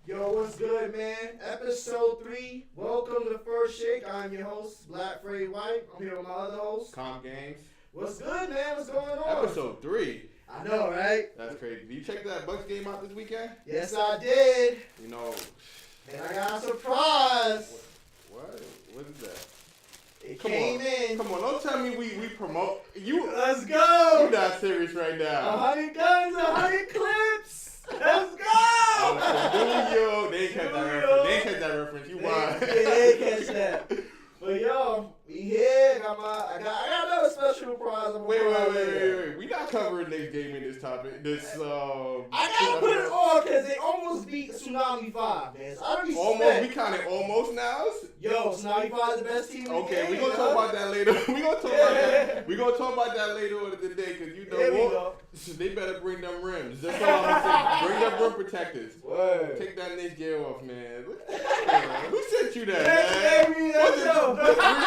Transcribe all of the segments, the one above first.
Yo, what's good, man? Episode 3. Welcome to the First Shake. I'm your host, Black Frey White. I'm here with my other host, Com Games. What's good, man? What's going on? Episode 3. I know, right? That's crazy. Did you check that Bucks game out this weekend? Yes, I did. You know. And I got a surprise. What? What is that? It came in. Come on, don't tell me we promote. Let's go. You're not serious right now. 100 guns, 100 clips. Let's go. Yo, they ain't catch that reference. They ain't catch that reference. You wild. They ain't catch that. But yo, we here. I got another special prize. Wait. We not covering this game in this topic. I gotta put it on because they almost beat Tsunami 5, man. So I don't respect. Almost, we kind of almost now. Yo, Tsunami 5 is the best team in the game. Okay, we're gonna talk about that later. We're gonna talk about that later on today because you know what? They better bring them rims. That's all I'm saying. Bring them rim protectors. Word. Take that niche gear off, man. Who sent you that, man? Baby, that's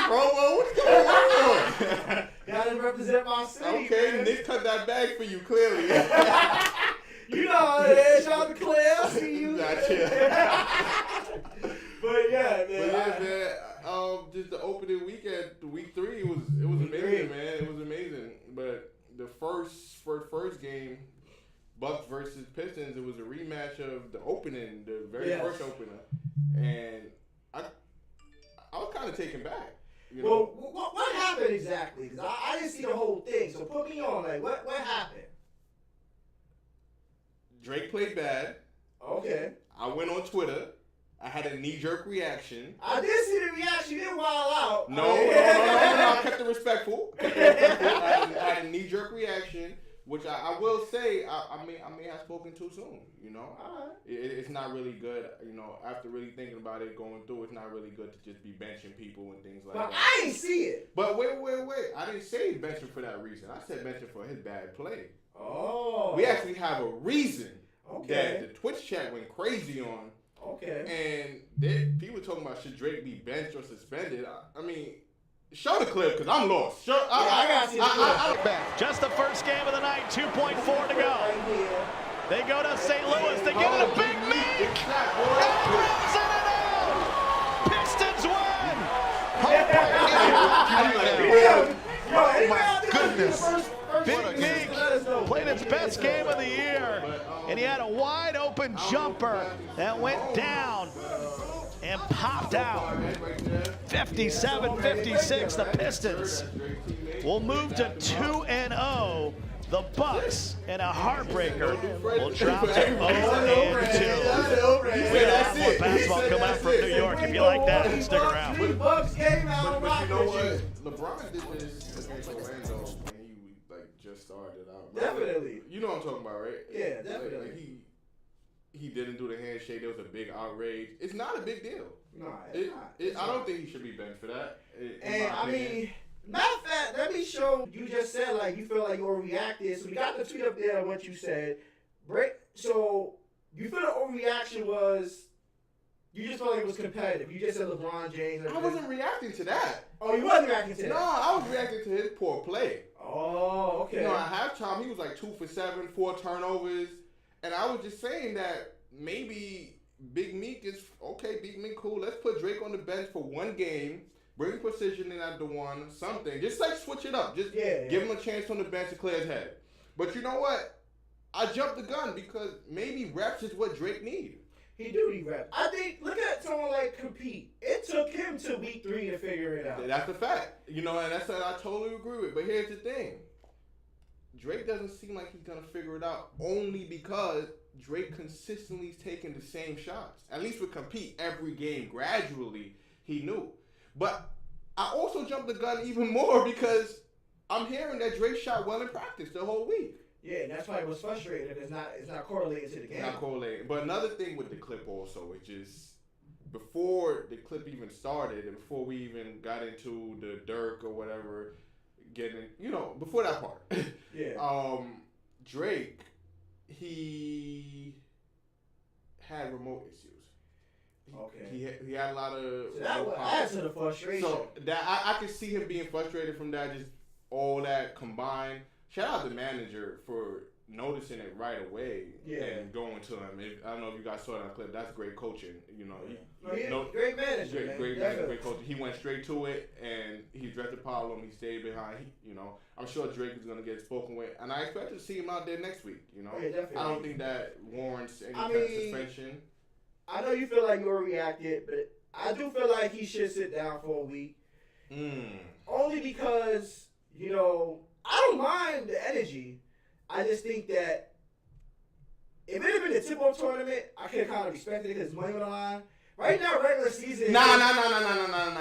promo? What's going on? Gotta represent my city. Okay, man. Nick cut that bag for you, clearly. You know how it is. Shout out to Claire. I see you. Gotcha. But yeah, man. But yeah, man. Just the opening weekend, week 3, it was amazing, man. It was amazing. But the first game, Bucks versus Pistons, it was a rematch of the opening, the very first opener, and I was kind of taken back. You know? Well, what happened exactly? Because I didn't see the whole thing, so put me on. Like, what happened? Drake played bad. Okay. I went on Twitter. I had a knee-jerk reaction. I did see the reaction. You didn't wild out. No. I kept it respectful. I had a knee-jerk reaction, which I will say I may have spoken too soon. You know, it's not really good. You know, after really thinking about it, going through, it's not really good to just be benching people and things like that. But I didn't see it. But wait. I didn't say benching for that reason. I said benching for his bad play. Oh. We actually have a reason that the Twitch chat went crazy on. Okay. And people talking about should Drake be benched or suspended. I mean, show the clip because I'm lost. I got to see it. Just the first game of the night, 2.4 to go. They go to St. Louis. They get it a big meek. And throws it out. Pistons win. Oh my goodness. Big Meek played its best game of the year, and he had a wide open jumper that went down and popped out. 57-56, the Pistons will move to 2-0. The Bucks, in a heartbreaker, will drop to 0-2. We got more basketball come out from New York. If you like that, stick around. Bucks came out. But you know what? LeBron did this against Orlando when he just started out. Definitely. You know what I'm talking about, right? Yeah, definitely. Like he didn't do the handshake. There was a big outrage. It's not a big deal. No, I don't think he should be benched for that. And I mean, matter of fact, let me show you just said like you feel like you overreacted. So we got the tweet up there what you said. So you feel the overreaction was you just felt like it was competitive. You just said LeBron James. I wasn't reacting to that. Oh, you wasn't reacting to that? No, I was reacting to his poor play. Oh, okay. You know, at halftime he was like 2 for 7, 4 turnovers, and I was just saying that maybe Big Meek is okay. Big Meek cool. Let's put Drake on the bench for one game. Bring precision in at the one, something. Just like switch it up. Just give him a chance on the bench to clear his head. But you know what? I jumped the gun because maybe reps is what Drake needs. He do need reps. I think, look at someone like Compete. It took him to week 3 to figure it out. That's a fact. You know, and that's what I totally agree with. But here's the thing. Drake doesn't seem like he's going to figure it out only because Drake consistently is taking the same shots. At least with Compete every game, gradually, he knew. But I also jumped the gun even more because I'm hearing that Drake shot well in practice the whole week. Yeah, and that's why it was frustrating. It's not correlated to the game. Not correlated. But another thing with the clip also, which is before the clip even started and before we even got into the Dirk or whatever, before that part. Yeah. Drake, he had remote issues. Okay. He had a lot of. So that would add to the frustration. So that I could see him being frustrated from that, just all that combined. Shout out the manager for noticing it right away Yeah. and going to him. I don't know if you guys saw that clip. That's great coaching. You know, Great manager, great coaching. He went straight to it and he addressed the problem. He stayed behind. I'm sure Drake is going to get spoken with, and I expect to see him out there next week. I don't think that warrants any kind of suspension. I know you feel like you overreacted, but I do feel like he should sit down for a week. Only because, I don't mind the energy. I just think that if it had been a tip-off tournament, I could have kind of respected it because it's money on the line. Right now, regular season. Nah.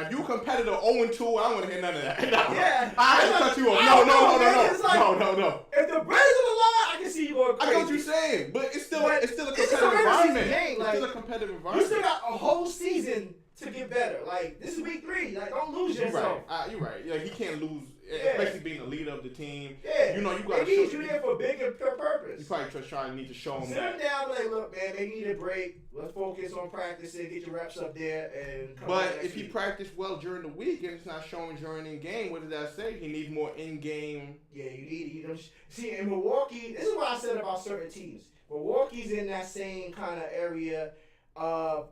If you a competitor 0-2, I don't want to hear none of that. Yeah. I had to cut you off. No. If the bread is on the line, I can see you going crazy. I know what you're saying, but it's still a competitive environment. It's still a competitive environment. You still got a whole season to get better. Like, this is week 3. Like, don't lose yourself. You're right. Yeah, he can't lose, especially being the leader of the team. Yeah. You got to show. You there for a bigger purpose. You probably just need to show him. Sit him down, like, look, man, maybe you need a break. Let's focus on practicing, get your reps up there, and come back next if he week. practiced well during the week and it's not showing during in game, what does that say? He needs more in game. Yeah, you need. See, in Milwaukee, this is what I said about certain teams. Milwaukee's in that same kind of area of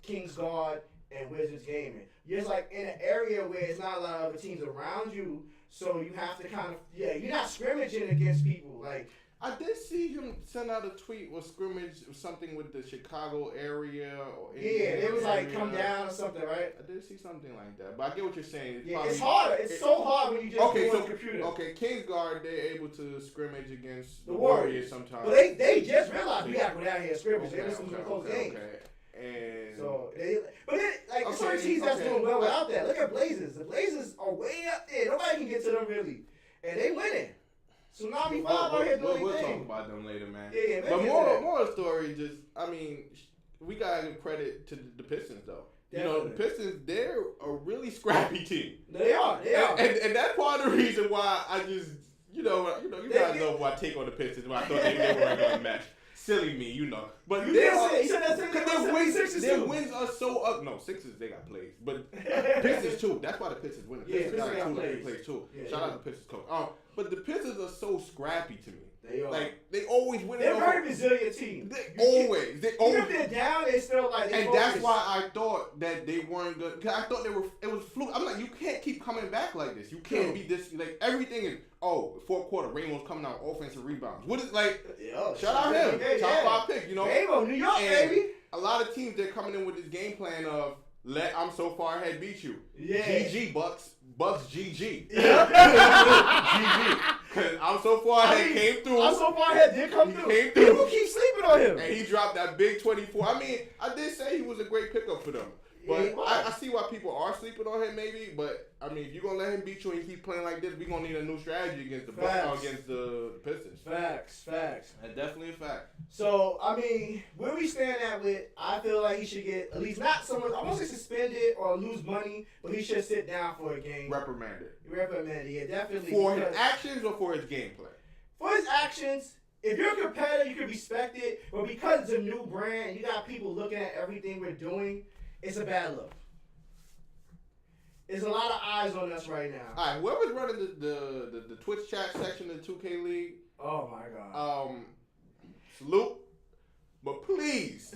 Kings Guard and Wizards gaming. You're just like in an area where it's not a lot of other teams around you, so you have to kind of you're not scrimmaging against people. Like, I did see him send out a tweet with scrimmage something with the Chicago area or it was like come down or something, right? I did see something like that, but I get what you're saying. It's harder. It's so hard when you just go on the computer. Okay, Kingsguard, they're able to scrimmage against the Warriors sometimes. But they just realized we got to go down here and scrimmage. They was some close games. And so certain teams that's doing well without that. Look at Blazers. The Blazers are way up there. Nobody can get to them really, and they winning. Tsunami 5 out here doing We'll talk about them later, man. Yeah, but more story, we gotta give credit to the Pistons though. Definitely. The Pistons, they're a really scrappy team. They are. And that's part of the reason why I just you guys know my take on the Pistons. Why I thought they weren't gonna match. Silly me, But their wins are so up. No, Sixers, they got plays. But Pistons too. That's why the Pistons win. Pistons got plays too. Yeah, Shout out to the Pistons coach. But the Pistons are so scrappy to me. They are. Like, they always win. They're a very resilient team. Always. Even if they're down, they still like. And that's why I thought that they weren't good. Because I thought it was fluke. I'm like, you can't keep coming back like this. You can't be this. Like, everything is, fourth quarter, Rainbow's coming out, offensive rebounds. What is, like, shout out him. Top 5 pick, Rainbow, New York, baby. A lot of teams, they're coming in with this game plan of, I'm so far ahead, beat you. Yeah. GG, Bucks GG. GG. Because I'm so far ahead, came through. I'm so far ahead, did come through. Came through. People keep sleeping on him. And he dropped that big 24. I mean, I did say he was a great pickup for them. But I see why people are sleeping on him, maybe. But I mean, if you're gonna let him beat you and he keep playing like this, we're gonna need a new strategy against the Bucks, against the Pistons. Facts. That's definitely a fact. So I mean, where we stand at with, I feel like he should get at least not someone. I won't say suspended or lose money, but he should sit down for a game. Reprimanded, yeah, definitely. For his actions or for his gameplay? For his actions. If you're a competitor, you can respect it. But because it's a new brand, you got people looking at everything we're doing. It's a bad look. There's a lot of eyes on us right now. All right, whoever's running the Twitch chat section of the 2K League. Oh my God. Salute. But please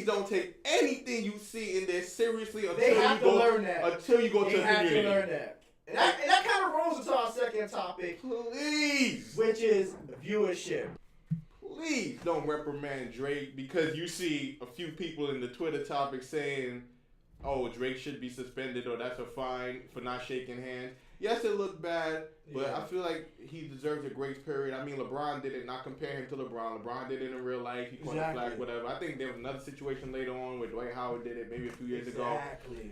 don't take anything you see in there seriously until you go to the community. They have to learn that. And that kind of rolls into our second topic. Please. Which is viewership. Please don't reprimand Drake because you see a few people in the Twitter topic saying, Drake should be suspended or that's a fine for not shaking hands. Yes, it looked bad, but I feel like he deserves a grace period. I mean, LeBron did it. Not compare him to LeBron. LeBron did it in real life. He caught the flag, whatever. I think there was another situation later on where Dwight Howard did it maybe a few years ago.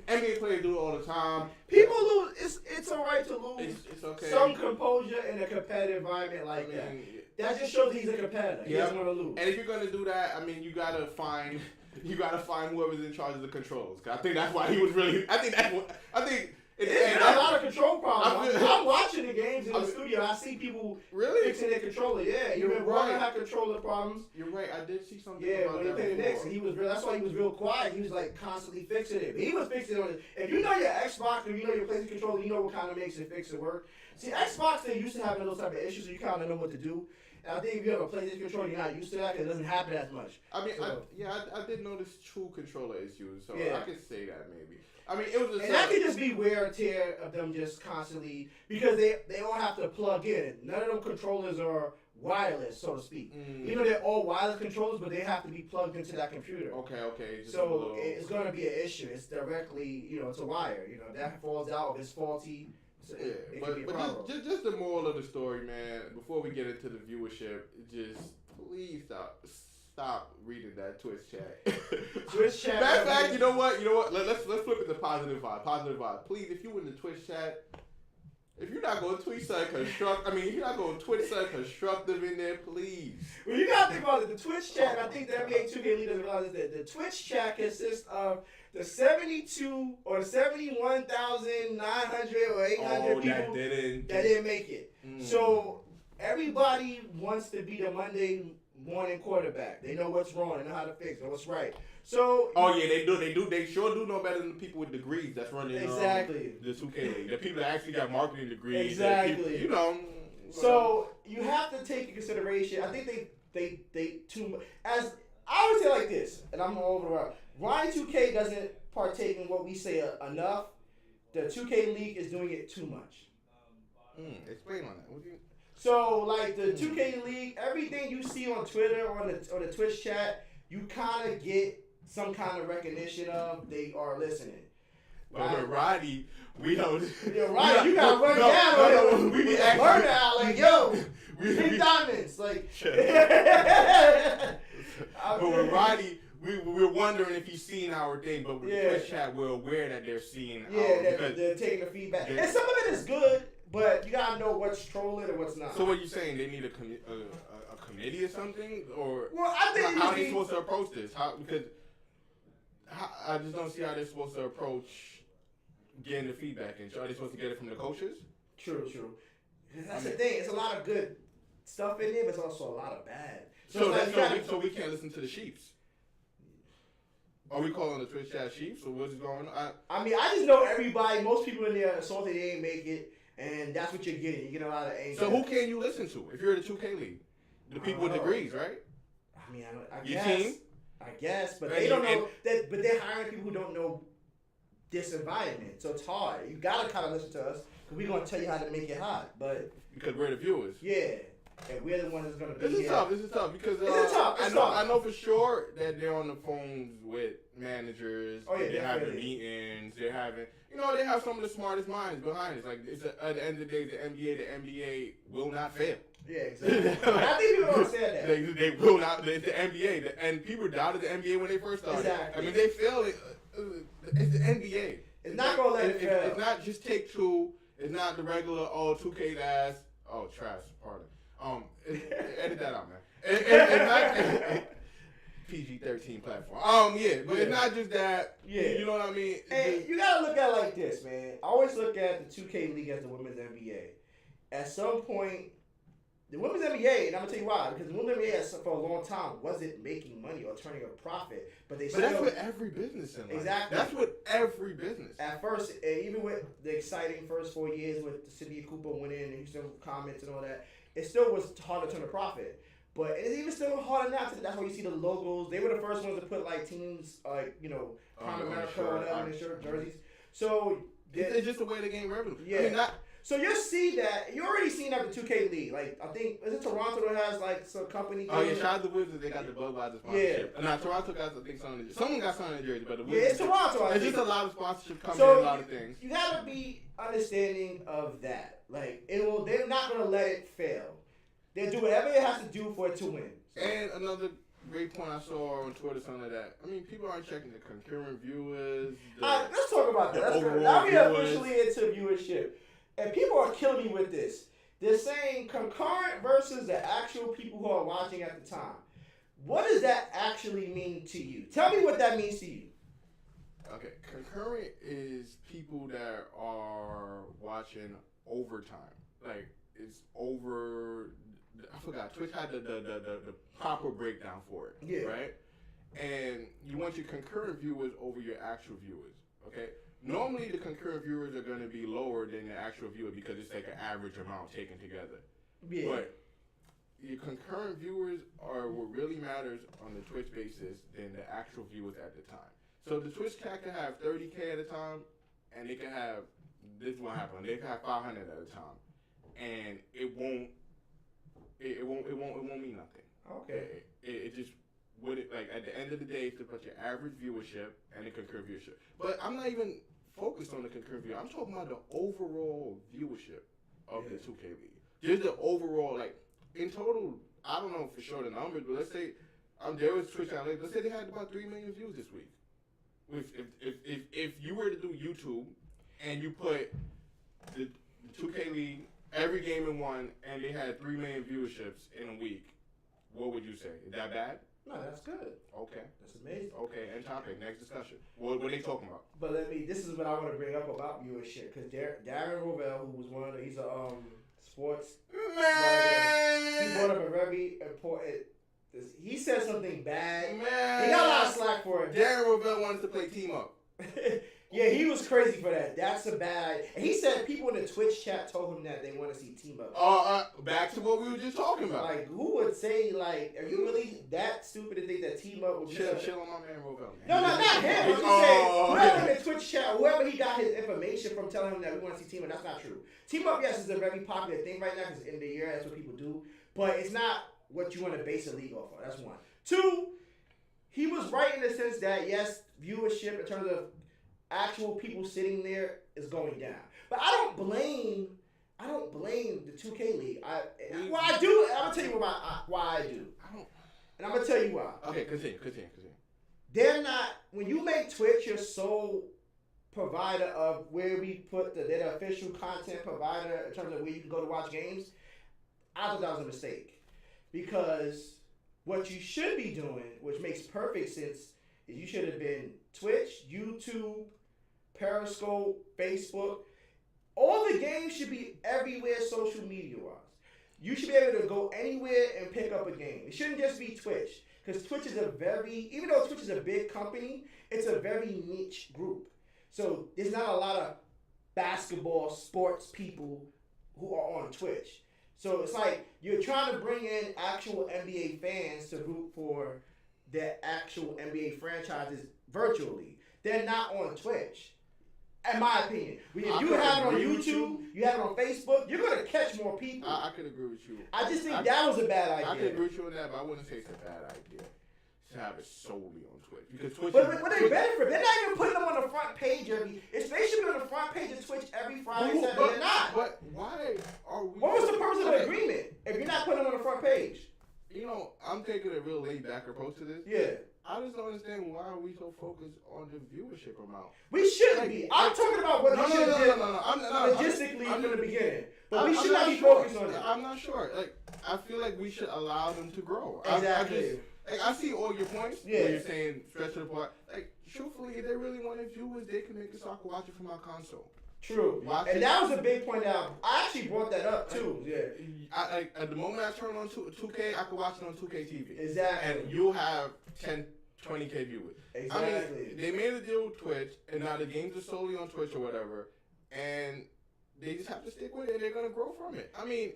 NBA players do it all the time. People lose. It's all right to lose. It's okay. Some composure in a competitive environment like that. That just shows he's a competitor. He doesn't want to lose. And if you're gonna do that, I mean, you gotta find whoever's in charge of the controls. I think that's why he was really. It's a lot of control problems. I'm watching the games in the studio. I see people fixing their controller. Yeah, even Ron had controller problems. You're right. I did see something. Yeah, when he played the Knicks, that's why he was real quiet. He was like constantly fixing it. But he was fixing it on it. If you know your Xbox or you know your PlayStation controller, you know what kind of makes it fix it work. See, Xbox, they used to have those type of issues, so you kind of know what to do. And I think if you have a PlayStation controller, you're not used to that because it doesn't happen as much. I mean, So, I did notice true controller issues, so Yeah. I could say that maybe. I mean, it was just and that could just be wear and tear of them just constantly because they all have to plug in. None of them controllers are wireless, so to speak. Even though they're all wireless controllers, but they have to be plugged into that computer. Okay. Just So it's going to be an issue. It's directly, it's a wire. If that falls out, if it's faulty, it could be a problem. But just the moral of the story, man. Before we get into the viewership, just please stop reading that Twitch chat. Twitch chat. Matter of fact, you know what? Let's flip it to positive vibe. Positive vibe. Please, if you in the Twitch chat, if you're not going to tweet something constructive, if you're not going to tweet something constructive in there, please. Well, you got to think about it. The Twitch chat, I think the NBA 2K leaders realize that the Twitch chat consists of the 72 or the 71,900 or 800 people that didn't make it. So everybody wants to be the Monday morning quarterback. They know what's wrong. They know how to fix it. What's right. So. Oh yeah, they do. They sure do know better than the people with degrees that's running. Exactly. The 2K league. The people that actually got marketing degrees. Exactly. People, So you have to take into consideration. I think they too much. As I would say like this, and I'm all over the world. Why 2K doesn't partake in what we say enough? The 2K league is doing it too much. Explain on that. So like the 2K league, everything you see on Twitter or the Twitch chat, you kind of get some kind of recognition of they are listening. But with Roddy, we don't. Yo, Roddy, you gotta work down. We be burn out like yo, big diamonds like. But with Roddy, we're wondering if he's seeing our thing, but with the Twitch chat, we're aware that they're seeing. They're taking the feedback, and some of it is good, but you gotta know what's trolling and what's not. So what are you saying? They need a committee or something, or I think how are they supposed to approach this? I just don't see how they're supposed to approach getting the feedback. And are they supposed to get it from the coaches? True. That's the thing. It's a lot of good stuff in there, but it's also a lot of bad. So we can't listen to the sheeps. Are we calling the Twitch chat sheeps, or what's going on? I just know most people in there salty they ain't make it, and that's what you're getting. You get a lot of anger. So who can you listen to if you're in the 2K league? The people with degrees, right? I Your guess. team? I guess, but they don't know that. But they're hiring people who don't know this environment, so it's hard. You gotta kind of listen to us because we're gonna tell you how to make it hot. But because we're the viewers. Yeah, and we're the ones that's gonna be This is tough because I know for sure that they're on the phones with managers. Oh yeah, they're having meetings. They're having, they have some of the smartest minds behind it. Like at the end of the day, the NBA will not fail. Yeah, exactly. I think people don't understand that. They will not. It's the NBA, and people doubted the NBA when they first started. Exactly. I mean, they failed it. It's the NBA. It's not gonna let it fail. It's not just Take Two. It's not the regular 2K ass. Oh, trash. Pardon. Edit that out, man. It's not PG-13 platform. But it's not just that. Yeah, you know what I mean. And you gotta look at it like this, man. I always look at the 2K league as the women's NBA. At some point, the women's NBA, and I'm gonna tell you why, because the women's NBA for a long time wasn't making money or turning a profit, but that's what every business in life. Exactly. That's what every business. At first, even with the exciting first 4 years with Cynthia Cooper winning and Houston Comets and all that, it still was hard to turn a profit. But it's even still harder now. That's why you see the logos. They were the first ones to put like teams Prime America or whatever in their shirt jerseys. So it's just the way they gain revenue. Yeah. So you'll see that. You already seen that the 2K league. Like I think is it Toronto that has like some company. Oh yeah, shout out to the Wizards. They got the Budweiser sponsorship. Yeah. Toronto got I think something. Someone got something in Jersey, but the Wizards. It's Toronto. There's just a lot of sponsorship coming in. A lot of things. You gotta be understanding of that. Like they're not gonna let it fail. They'll do whatever it has to do for it to win. And another great point I saw on Twitter, something like that. I mean, people aren't checking the concurrent viewers. Let's talk about that. Now we are officially into viewership. And people are killing me with this. They're saying concurrent versus the actual people who are watching at the time. What does that actually mean to you? Tell me what that means to you. Okay, concurrent is people that are watching overtime. Like, it's over... I forgot. Twitch had the proper breakdown for it. Yeah. Right? And you want your concurrent viewers over your actual viewers. Okay? Normally, the concurrent viewers are going to be lower than the actual viewer because it's like an average amount taken together. Yeah. But your concurrent viewers are what really matters on the Twitch basis than the actual viewers at the time. So the Twitch cat can have 30K at a time, and they can have, this won't happen, they can have 500 at a time, and it won't mean nothing. Okay. It just would it like at the end of the day, it's about your average viewership and the concurrent viewership. But I'm not even focused on the concurrent view. I'm talking about the overall viewership of the 2K League. Just the overall, like in total. I don't know for sure the numbers, but let's say there was Twitch analytics. Let's say they had about 3 million views this week. If you were to do YouTube and you put the 2K League every game in one and they had 3 million viewerships in a week, what would you say? Is that bad? No, that's good. Okay. That's amazing. Okay, end topic. Next discussion. What are they talking about? But this is what I want to bring up about viewership, because Darren Rovell, who was he's a sports Man! he brought up a very important. He said something bad. Man! He got a lot of slack for it. Darren Rovell wants to play team up. Yeah, he was crazy for that. That's a bad idea. And he said people in the Twitch chat told him that they want to see team up. Back to what we were just talking about. Like, who would say, like, are you really that stupid to think that team up would be Chill on my man Rovell, man. No, not him. I'm just saying, whoever in the Twitch chat, whoever he got his information from telling him that we want to see team up, that's not true. Team up, yes, is a very popular thing right now because it's the end of the year. That's what people do. But it's not what you want to base a league off of. That's one. Two, he was right in the sense that, yes, viewership in terms of actual people sitting there is going down. But I don't blame the 2K League. I'm gonna tell you why I do. And I'm gonna tell you why. Okay, continue. They're not, when you make Twitch your sole provider of where we put they're the official content provider in terms of where you can go to watch games, I thought that was a mistake. Because what you should be doing, which makes perfect sense, is you should have been Twitch, YouTube, Periscope, Facebook. All the games should be everywhere social media-wise. You should be able to go anywhere and pick up a game. It shouldn't just be Twitch. Because Twitch is even though Twitch is a big company, it's a very niche group. So there's not a lot of basketball, sports people who are on Twitch. So it's like you're trying to bring in actual NBA fans to root for their actual NBA franchises virtually. They're not on Twitch. In my opinion. If you have it on YouTube, you have it on Facebook, you're going to catch more people. I could agree with you. I just think that was a bad idea. I could agree with you on that, but I wouldn't say it's a bad idea to have it solely on Twitch. Because Twitch but they benefit. They're not even putting them on the front page they should be on the front page of Twitch every Friday, Saturday. They're not. But why are we... What was the purpose of the agreement if you're not putting them on the front page? You know, I'm taking a real laid-back approach to this. Yeah. I just don't understand why are we so focused on the viewership amount. We shouldn't be. I'm talking about what they should have did logistically from the beginning. But we should not be focused on that. I'm not sure. Like, I feel like we should allow them to grow. Exactly. I see all your points. Yeah. Where you're saying stretch it apart. Like, truthfully, if they really wanted viewers, they can make a soccer watch it from our console. True. And that was a big point out. I actually brought that up too. Yeah. At the moment I turn on 2K, I can watch it on 2K TV. Exactly. And you'll have 10, 20K viewers. Exactly. I mean, they made a deal with Twitch, and now the games are solely on Twitch or whatever, and they just have to stick with it, and they're gonna grow from it. I mean,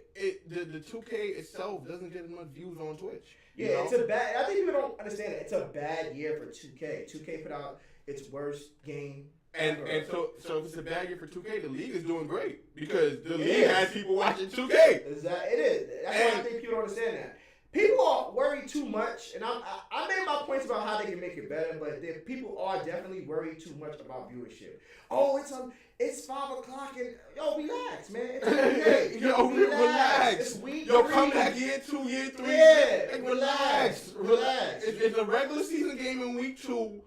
the 2K itself doesn't get as much views on Twitch. Yeah, it's a bad. I think people don't understand it. It's a bad year for 2K. 2K put out its worst game. And so if it's a bad year for 2K, the league is doing great because the league has people watching 2K. Exactly, it is. That's why I think people don't understand that. People are worried too much, and I made my points about how they can make it better, but people are definitely worried too much about viewership. Oh, it's 5 o'clock and relax, man. It's okay. Relax. It's come back year 2, year 3. Yeah, like, relax. It's a regular season game in week 2.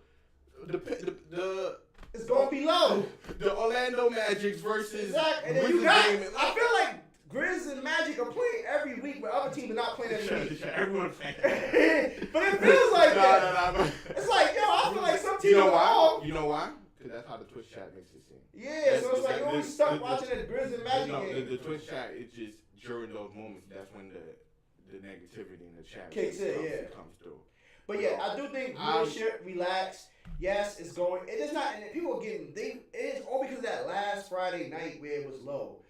It's gonna be low. The Orlando Magic versus and then you got. I feel like Grizz and Magic are playing every week, but other teams are not playing every week. Everyone's playing. But it feels like that. No. It's like, I feel like some teams You know why? are. You know why? Because that's how the Twitch chat makes it seem. Yeah, so it's like you're always stuck watching the Grizz and Magic game. The Twitch chat, it's just during those moments, that's when the negativity in the chat comes through. But yeah, I do think viewership, relax. Yes, it's going. It is not, and people are getting. It is all because of that last Friday night where it was low.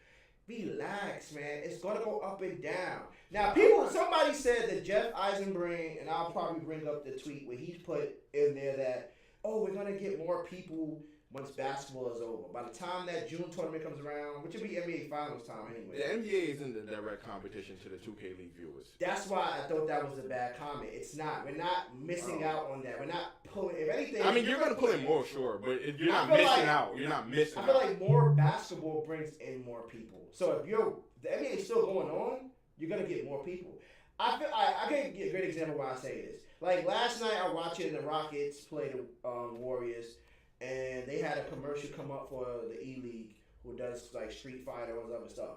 relax, man. It's gonna go up and down. Now, somebody said that Jeff Eisenbrand, and I'll probably bring up the tweet where he put in there that, we're gonna get more people once basketball is over. By the time that June tournament comes around, which will be NBA Finals time anyway. The NBA is in the direct competition to the 2K League viewers. That's why I thought that was a bad comment. It's not. We're not missing out on that. We're not pulling. If anything, I mean, you're gonna pull in more, sure, but you're not missing out. You're not missing out. I feel like more basketball brings in more people. So if the NBA is still going on, you're gonna get more people. I can get a great example why I say this. Like last night, I watched the Rockets play the Warriors. And they had a commercial come up for the E-League who does like Street Fighter and other stuff.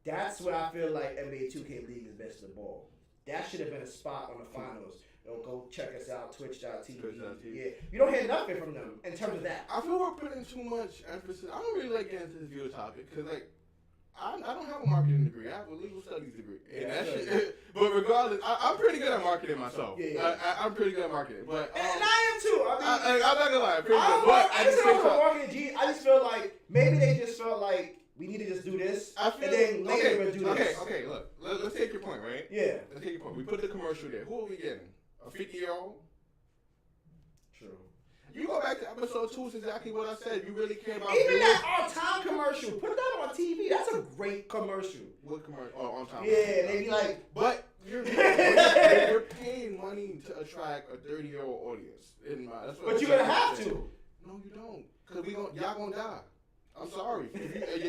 That's where I feel like NBA 2K League is best of the ball. That should have been a spot on the finals. Go check us out, twitch.tv. Yeah, you don't hear nothing from them in terms of that. I feel we're putting too much emphasis. I don't really like getting into this viewer topic because like I don't have a marketing degree. I have a legal studies degree. And that shit, but regardless, I'm pretty good at marketing myself. Yeah. I'm pretty good at marketing. But and I am too. I'm not gonna lie, I'm pretty good. But I just feel like maybe they just felt like we need to just do this, and then later we'll do this. Okay, look. Let's take your point, right? Yeah. Let's take your point. We put the commercial there. Who are we getting? A 50-year-old? True. You go back to episode 2, it's exactly what I said. You really care about even that on-time commercial. Put that on TV. That's a great commercial. What commercial? Oh, on-time. Yeah, they be like, but you're paying money to attract a 30-year-old audience. But you're gonna have to. No, you don't. Cause y'all gonna die. I'm sorry.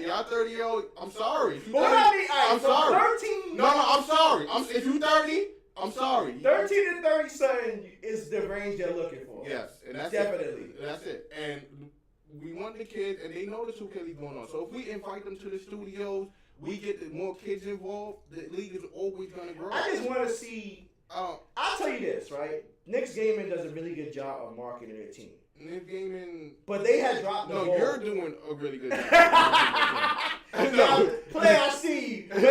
Y'all 30-year-old. I'm sorry. I'm sorry. 13. No, I'm sorry. If you 30. I'm sorry. 13 to 37 is the range they're looking for. Yes, and that's definitely. That's it. And we want the kids, and they know the 2K League going on. So if we invite them to the studios, we get more kids involved. The league is always gonna grow. I just want to see. I'll tell you this, right? Knicks Gaming does a really good job of marketing their team. Knicks Gaming, but they had dropped the ball. No, you're doing a really good job. Play, I see. But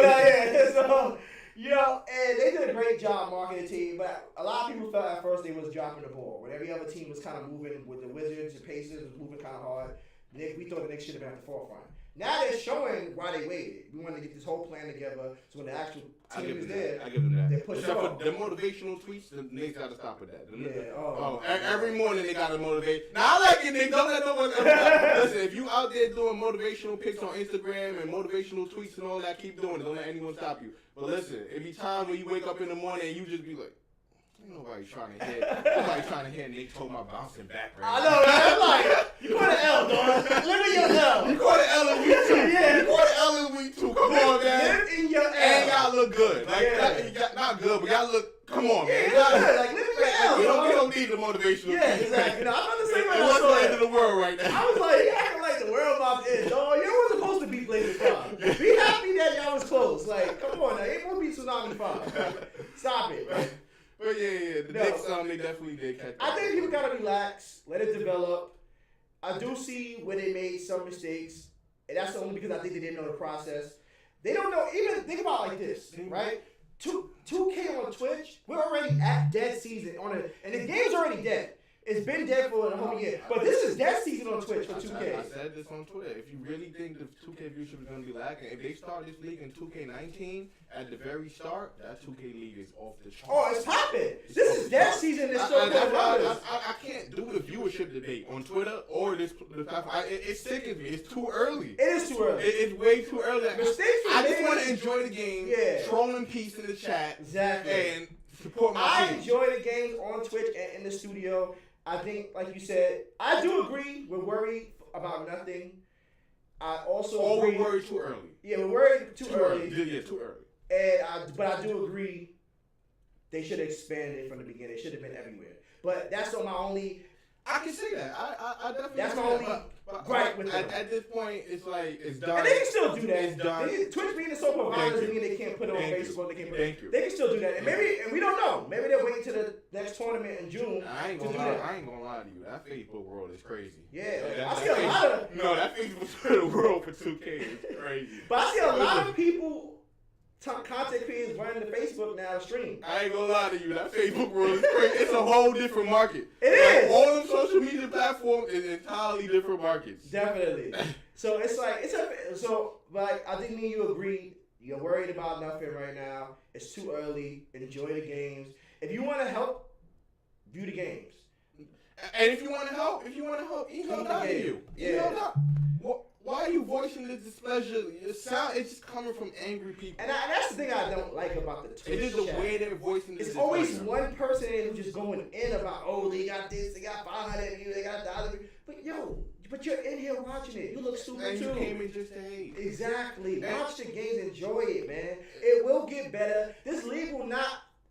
so. And they did a great job marketing the team, but a lot of people felt at first they was dropping the ball. When every other team was kind of moving, with the Wizards, the Pacers was moving kind of hard, we thought the Knicks should have been at the forefront. Now they're showing why they waited. We wanted to get this whole plan together, so when the actual team is there, I give them that. They push it off. The motivational tweets, the Knicks got to stop with that. Yeah. Every morning they got to motivate. Now I like it, Nick. Don't let no one. Listen, if you out there doing motivational pics on Instagram and motivational tweets and all that, keep doing it. Don't let anyone stop you. But listen, it be time when you wake up in the morning and you just be like, Nobody trying to hear Nick talk about bouncing back right I know, man. I'm like, you caught an L, dog. Live in your L. You caught an L in week 2. Yeah. You caught an L in week 2. Come on, man. Live in your L. And y'all look good. Like, not good, but y'all look, come on, man. Yeah, like, live in your L. We don't need the motivational. Yeah, exactly. I'm not the same way. It wasn't the end of the world right now. I was like, you acting like the world about to end, dog. You weren't supposed to be Blazers 5. Be happy that y'all was close. Like, come on now. It ain't supposed to be Tsunami 5. Stop it. But yeah, the Knicks, they definitely did catch that. I think people gotta relax, let it develop. I do see where they made some mistakes, and that's only because I think they didn't know the process. They don't know. Even think about it like this, right? 2K on Twitch, we're already at dead season and the game's already dead. It's been dead for a whole year, but this is dead season on Twitch for 2K. I said this on Twitter. If you really think the 2K viewership is going to be lacking, if they start this league in 2K19 at the very start, that 2K league is off the charts. Oh, it's popping. This is dead season. It's still I can't do the viewership debate on Twitter or this platform. It sickens me. It's too early. It is too early. It's way too early. I just want to enjoy the game, troll in peace in the chat, and support my team. I enjoy the games on Twitch and in the studio. I think, like you said, I do agree. We're worried about nothing. I also agree. We're worried too early. Yeah, we're worried too early. Yeah, too early. But I do agree. They should have expanded from the beginning. It should have been everywhere. But that's my only. I can see that. I definitely. That's my only gripe with them. At this point, it's like it's done. And they can still do that. It's done. Twitch being so provided doesn't mean they can't put it on Facebook. They can put Thank you. They can still do that. And we don't know. Maybe they'll wait until the next tournament in June. I ain't gonna lie to you. That Facebook world is crazy. Yeah, I see a lot of. No, that Facebook world for 2K is crazy. But I see a lot of people. Content creators running the Facebook now stream. I ain't gonna lie to you, that Facebook world is crazy. It's a whole different market. It is. All them social media platforms platform is entirely different markets. Definitely. So it's like like I think me and you agreed. You're worried about nothing right now. It's too early. Enjoy the games. If you want to help, view the games. And if you want to help, email down to you. Yeah. Why are you voicing this displeasure? It's just coming from angry people. And that's the thing I don't like about the Twitch It is the chat. way they're voicing this. It's always one person who's just going in about, oh, they got this, they got 500 views, they got 1,000 views. But you're in here watching it. You look stupid and too. You came in just to hate. Exactly. Watch the games, enjoy it, man. It will get better. This league will not.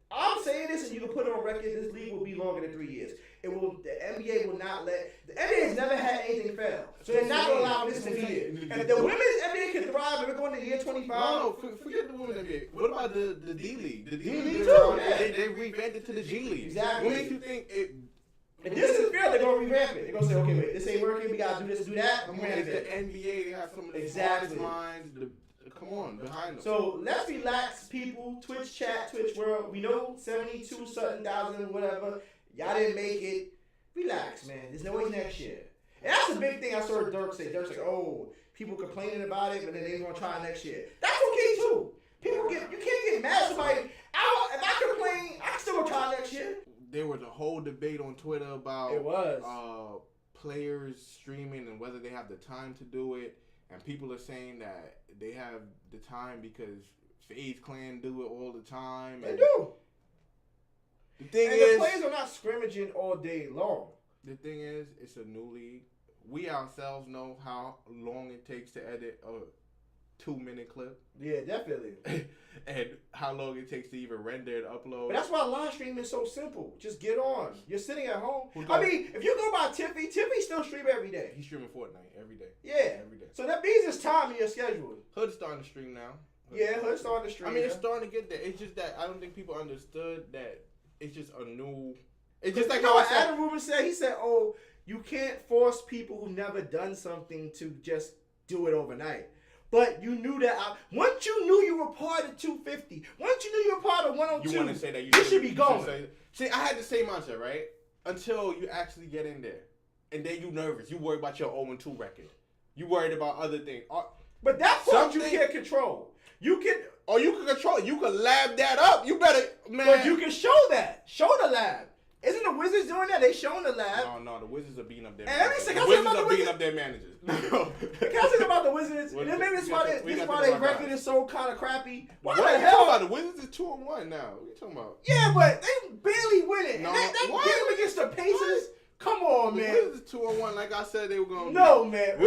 I'm saying this, and you can put it on record. This league will be longer than 3 years. It will. The NBA will not let. The NBA has never had anything fail, so they're not gonna allow this to be it. And if the women's NBA can thrive, and we're going to year 25. No, forget the women's NBA. What about the D League? The D League too. They revamped it to the G League. Exactly. What makes you think it? If this is fair, they're gonna revamp it. They're gonna say, okay, wait, this ain't working. We gotta do this, do that. I'm It's gonna the NBA. They have some of the Exactly. smartest minds. Come on, behind them. So let's relax, people. Twitch chat, Twitch world. We know 72 something thousand, whatever. Y'all didn't make it. Relax, man. There's no way next year. And that's the big thing I saw Dirk say. Dirk's like, oh, people complaining about it, but then they're gonna try next year. That's okay too. You can't get mad at somebody. If I complain, I can still try next year. There was a whole debate on Twitter about players streaming and whether they have the time to do it. And people are saying that they have the time because FaZe Clan do it all the time. They do. The thing and is, the players are not scrimmaging all day long. The thing is, it's a new league. We ourselves know how long it takes to edit a 2-minute clip. Yeah, definitely. And how long it takes to even render and upload. But that's why live streaming is so simple. Just get on. You're sitting at home. I mean, if you go by Tiffy still stream every day. He's streaming Fortnite every day. Yeah. Every day. So that means it's time in your schedule. Hood's starting to stream now. Hood's starting to stream. I mean, it's starting to get there. It's just that I don't think people understood that it's just a new... It's just like how I said... Adam Rubin said, he said, oh, you can't force people who never done something to just do it overnight. But you knew that once you knew you were part of 250, once you knew you were part of 102, you want to say that you should be going. See, I had the same mindset, right? Until you actually get in there. And then you nervous. You worry about your 0-2 record. You worried about other things. But that part you can't control. You can control it. You can lab that up. You better, man. But you can show that. Show the lab. Isn't the Wizards doing that? They showing the lab. No, the Wizards are beating up their managers. The Wizards are beating up their managers. Can I say about the Wizards? Maybe this is why their record is so kind of crappy. What the hell? About the Wizards is 2-1 now. What are you talking about? Yeah, but they barely winning. No, that game against the Pacers. What? Come on, man. The Wizards 2-1. Like I said, they were going to No, man.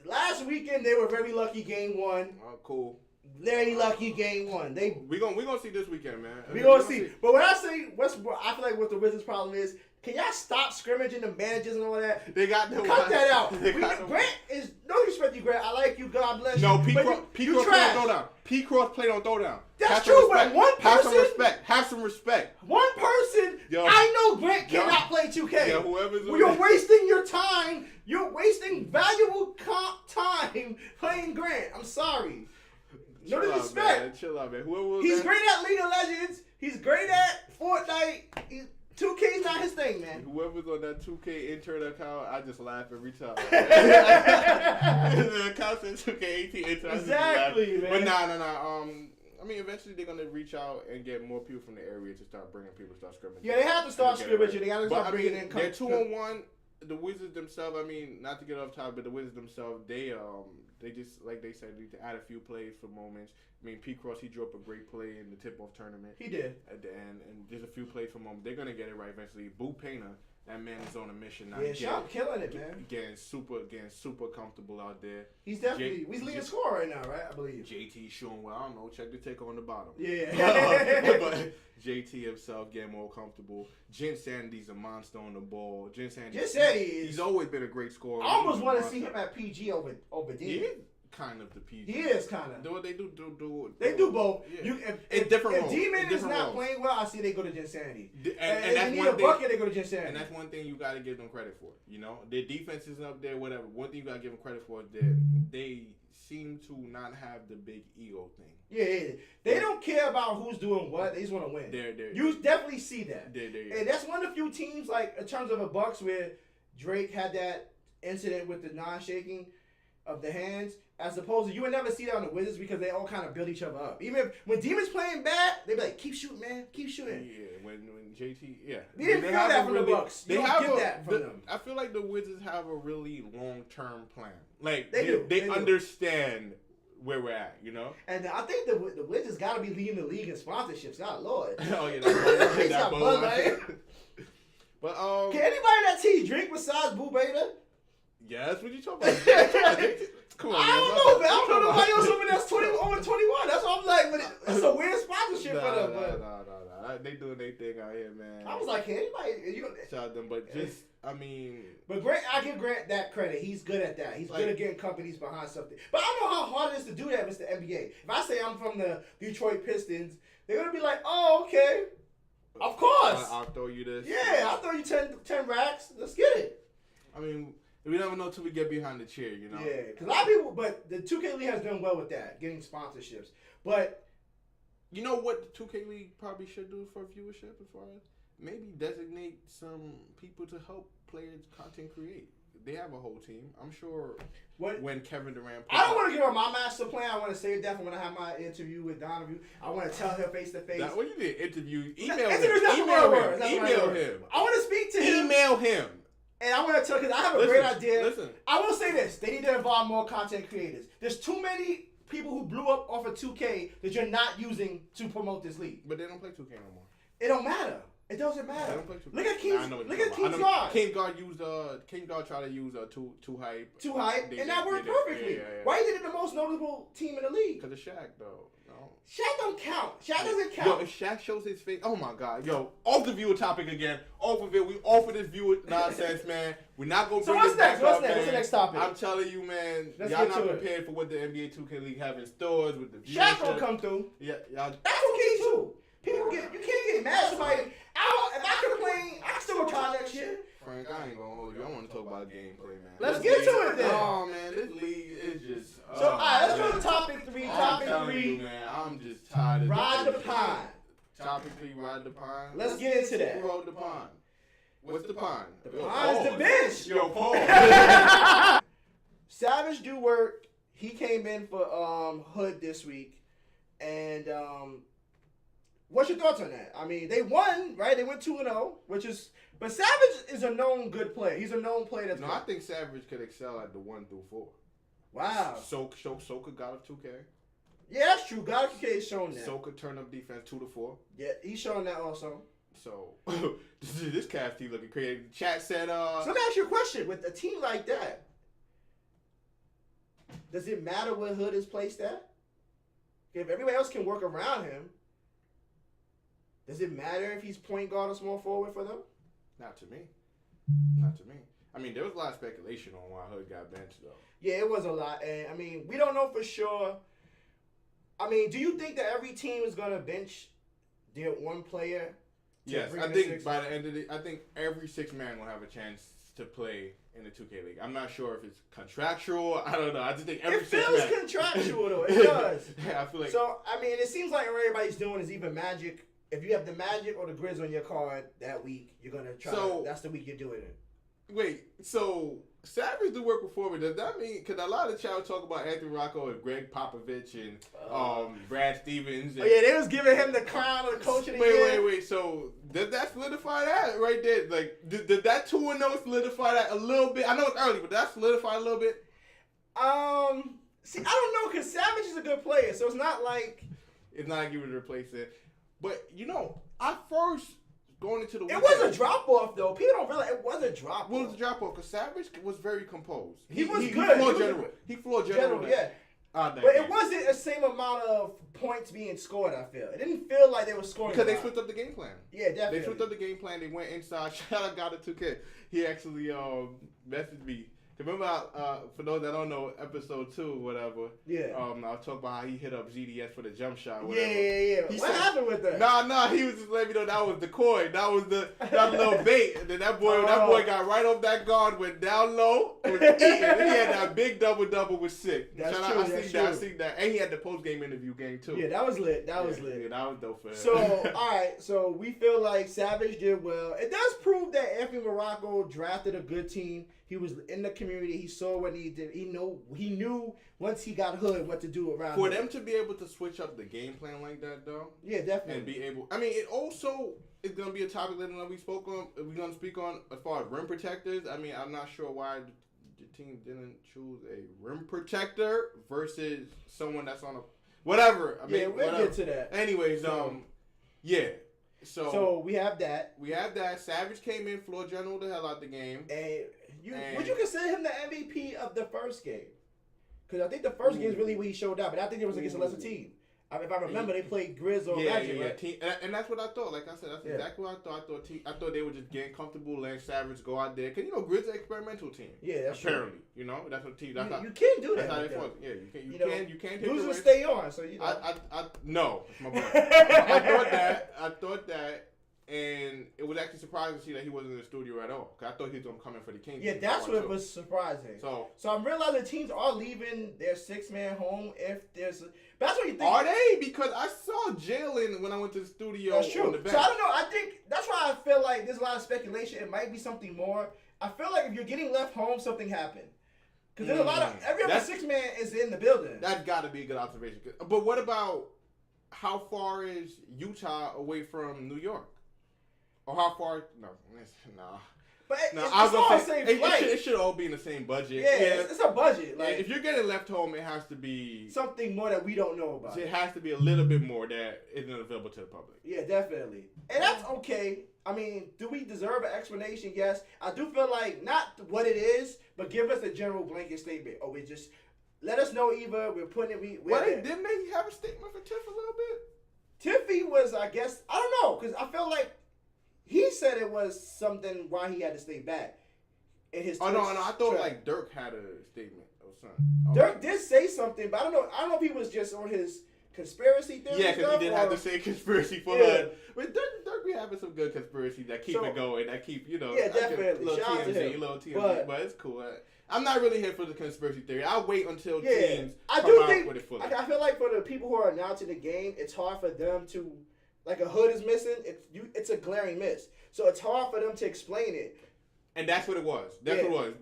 Last weekend, they were very lucky game 1. Oh, cool. Very lucky game 1. We gonna see this weekend, man. We gonna see. But when I say I feel like what the Wizards' problem is, can y'all stop scrimmaging the managers and all that? They got to cut that out. Grant is no disrespect to you, Grant. I like you. God bless you. No, P Cross play don't throw down. P Cross play don't throw down. That's true, but one person. Have some respect. One person. I know Grant cannot play 2K. Yeah, whoever's. You're wasting your time. You're wasting valuable time playing Grant. I'm sorry. No disrespect. Chill out, man. He's great at League of Legends. He's great at Fortnite. 2K's not his thing, man. Whoever's on that 2K intern account, I just laugh every time. The account says 2K18 intern. Exactly, man. But nah. I mean, eventually they're gonna reach out and get more people from the area to start bringing people to start scrimmaging. Yeah, they have to start scrimmaging. They gotta start bringing in. They're 2-1. The Wizards themselves. I mean, not to get off topic, but the Wizards themselves, they just, like they said, need to add a few plays for moments. I mean, P Cross, he drew up a great play in the tip-off tournament. He did. At the end, and just a few plays for moments. They're going to get it right eventually. Boo Painter, that man is on a mission now. Yeah, Shop killing it, man. Getting super comfortable out there. He's definitely, he's leading scorer right now, right? I believe. JT showing well. I don't know. Check the take on the bottom. Yeah. But JT himself getting more comfortable. Jen Sanity's a monster on the ball. Jen Sanity, he's always been a great scorer. I almost want to see him at PG over D. Yeah. kind of the PG. He is kind of. Do what they do. They do both. Yeah. If different roles. D-Man is not playing well, I see they go to Jinsanity. And if that's they need one a thing. bucket, they go to Jinsanity. And that's one thing you got to give them credit for. You know, their defense is up there. Whatever. One thing you got to give them credit for is that they seem to not have the big ego thing. Yeah. They don't care about who's doing what. They just want to win. You definitely see that. And that's one of the few teams, like, in terms of the Bucks, where Drake had that incident with the non-shaking of the hands, as opposed to, you would never see that on the Wizards because they all kind of build each other up. Even when Demon's playing bad, they be like, keep shooting, man. Keep shooting. Yeah, when JT, yeah. We didn't feel that from the Bucks. They don't get that from them. I feel like the Wizards have a really long-term plan. Like, they understand where we're at, you know? And I think the Wizards got to be leading the league in sponsorships. God, Lord. Oh, yeah. That's Bud Light. But, can anybody that team drink besides Boo Beta? Yeah, that's what you talking about. Come on, I don't know, man. I don't know nobody else over that's over 21. That's why I'm like, but it's a weird sponsorship for them. Nah. They doing their thing out here, man. I was like, can anybody? Shout out them, but just, I mean. But Grant, I give Grant that credit. He's good at that. He's good at getting companies behind something. But I don't know how hard it is to do that with the NBA. If I say I'm from the Detroit Pistons, they're going to be like, oh, okay. Of course. I'll throw you this. Yeah, I'll throw you 10 racks. Let's get it. I mean, we never know till we get behind the chair, you know? Yeah, because a lot of people, but the 2K League has done well with that, getting sponsorships. But you know what the 2K League probably should do for viewership as far as? Maybe designate some people to help players content create. They have a whole team. I'm sure when Kevin Durant... I don't want to give her my master plan. I want to save that for when I have my interview with Donovan. I want to tell her face to face. What you did? Interview? Email him. Email him. I want to speak to him. Email him. And I want to tell, because I have a great idea. Listen. I will say this. They need to involve more content creators. There's too many people who blew up off of 2K that you're not using to promote this league. But they don't play 2K no more. It don't matter. It doesn't matter. They don't play 2K. Look at King's, look at King's Guard. King Guard tried to use too hype. Too hype, and that worked perfectly. Why is it the most notable team in the league? Because of Shaq, though. No. Shaq don't count. Shaq doesn't count. Yo, if Shaq shows his face, oh my God. Yo, off the viewer topic again. Off of it. We off of this viewer nonsense, man. We're not going to bring this back up, man. What's the next topic? I'm telling you, man. Y'all not prepared for what the NBA 2K League have in stores with the viewership. Shaq gonna come through. Yeah, y'all. That's okay, too. You can't get mad at somebody. If I could play, I still would try that shit. Frank, I ain't gonna hold you. I want to talk about gameplay, man. Let's get to it then. Oh man, this league is just. So alright, let's go to topic 3. Topic 3. Man, I'm just tired of Ride the pine. Topic 3, ride the pine. Let's get into that. Who rode the pine? What's the pine? The pine is the bench. Yo, Paul. Savage do work. He came in for Hood this week, and what's your thoughts on that? I mean, they won, right? They went 2-0, but Savage is a known good player. He's a known player that's good. I think Savage could excel at the 1 through 4. Wow. Soka got up 2K. Yeah, that's true. God is showing that. Soka turn up defense 2 to 4. Yeah, he's showing that also. So this Cavs team looking crazy. Chat said, So let me ask you a question. With a team like that, does it matter where Hood is placed at? If everybody else can work around him, does it matter if he's point guard or small forward for them? Not to me. Not to me. I mean, there was a lot of speculation on why Hood got benched, though. Yeah, it was a lot. And, I mean, we don't know for sure. I mean, do you think that every team is going to bench their one player? Yes, I think by the end of I think every 6 man will have a chance to play in the 2K League. I'm not sure if it's contractual. I don't know. I just think every 6 man. It feels contractual, though. It does. Yeah, I feel like. So, I mean, it seems like what everybody's doing is either Magic. If you have the Magic or the Grizz on your card that week, you're going to try. That's the week you're doing it. Wait, so Savage do work before me. Does that mean, because a lot of child talk about Anthony Rocco and Greg Popovich and Brad Stevens. And, yeah, they was giving him the crown of the coach of the year. Wait. So does that solidify that right there? Like, did that 2-0 solidify that a little bit? I know it's early, but did that solidify a little bit? See, I don't know, because Savage is a good player, so it's not like he was replacing. But, I first... Going into the weekend. It was a drop off though. People don't realize it was a drop off. What was a drop off? Because Savage was very composed. He was good. He floored general. Yeah. But it wasn't the same amount of points being scored, I feel. It didn't feel like they were scoring. Because they switched up the game plan. Yeah, definitely. They switched up the game plan. They went inside. Shout out to 2K. He actually messaged me. Remember, for those that don't know, episode 2 or whatever. Yeah. I was talking about how he hit up ZDS for the jump shot. Or whatever. Yeah. What happened with that? Nah. He was just letting me know that was decoy. That was that little bait. And then that boy got right off that guard, went down low, was eating. He had that big double with 6. That's I seen that. And he had the post game interview game too. Yeah, that was lit. That was lit. Yeah, that was dope for him. So, all right. So we feel like Savage did well. It does prove that Anthony Morocco drafted a good team. He was in the community. He saw what he did. He knew once he got Hood what to do around. For them to be able to switch up the game plan like that, though. Yeah, definitely. And be able. I mean, it also is going to be a topic later on we're going to speak on as far as rim protectors. I mean, I'm not sure why the team didn't choose a rim protector versus someone that's on a whatever. I mean, we'll get to that. Anyways, yeah. So we have that. Savage came in, floor general the hell out the game. And would you consider him the MVP of the first game? Because I think the first game is really where he showed out, but I think it was against a lesser team. If I remember, they played Grizz or Magic, right? And that's what I thought. Like I said, that's exactly what I thought. I thought they were just getting comfortable, letting Savage go out there. Because, Grizz is an experimental team. Yeah, that's apparently. True. That's what team. You can't do that. That's how they fought. Yeah, you can't take losers stay on. So no, it's my boy. I thought that. And it was actually surprising to see that he wasn't in the studio at all. Because I thought he was going to come in for the Kings. Yeah, that's what was surprising. So I'm realizing teams are leaving their 6-man home if there's... But that's what you think. Are they? Because I saw Jalen when I went to the studio. That's true. On the bench. So I don't know. I think that's why I feel like there's a lot of speculation. It might be something more. I feel like if you're getting left home, something happened. Because there's a lot of... Every other 6-man is in the building. That's got to be a good observation. But what about how far is Utah away from New York? Or how far? No. But no, it's all the same flight. It should all be in the same budget. Yeah, it's a budget. Like, if you're getting left home, it has to be something more that we don't know about. It has to be a little bit more that isn't available to the public. Yeah, definitely. And that's okay. I mean, do we deserve an explanation? Yes. I do feel like not what it is, but give us a general blanket statement. Or we just let us know either we're putting it. Didn't they have a statement for Tiff a little bit? Tiffy was, I guess, I don't know, because I feel like he said it was something why he had to stay back in his. No, I thought like Dirk had a statement or something. Dirk did say something, but I don't know if he was just on his conspiracy theory. Yeah, because he did have to say conspiracy for HUD. But Dirk be having some good conspiracy that keep it going, that keep Yeah, definitely. Little TMZ, but it's cool. I'm not really here for the conspiracy theory. I'll wait until teams come out with it fully. I feel like for the people who are announcing the game, it's hard for them to. Like a hood is missing, it's a glaring miss. So it's hard for them to explain it. And that's what it was. What it was.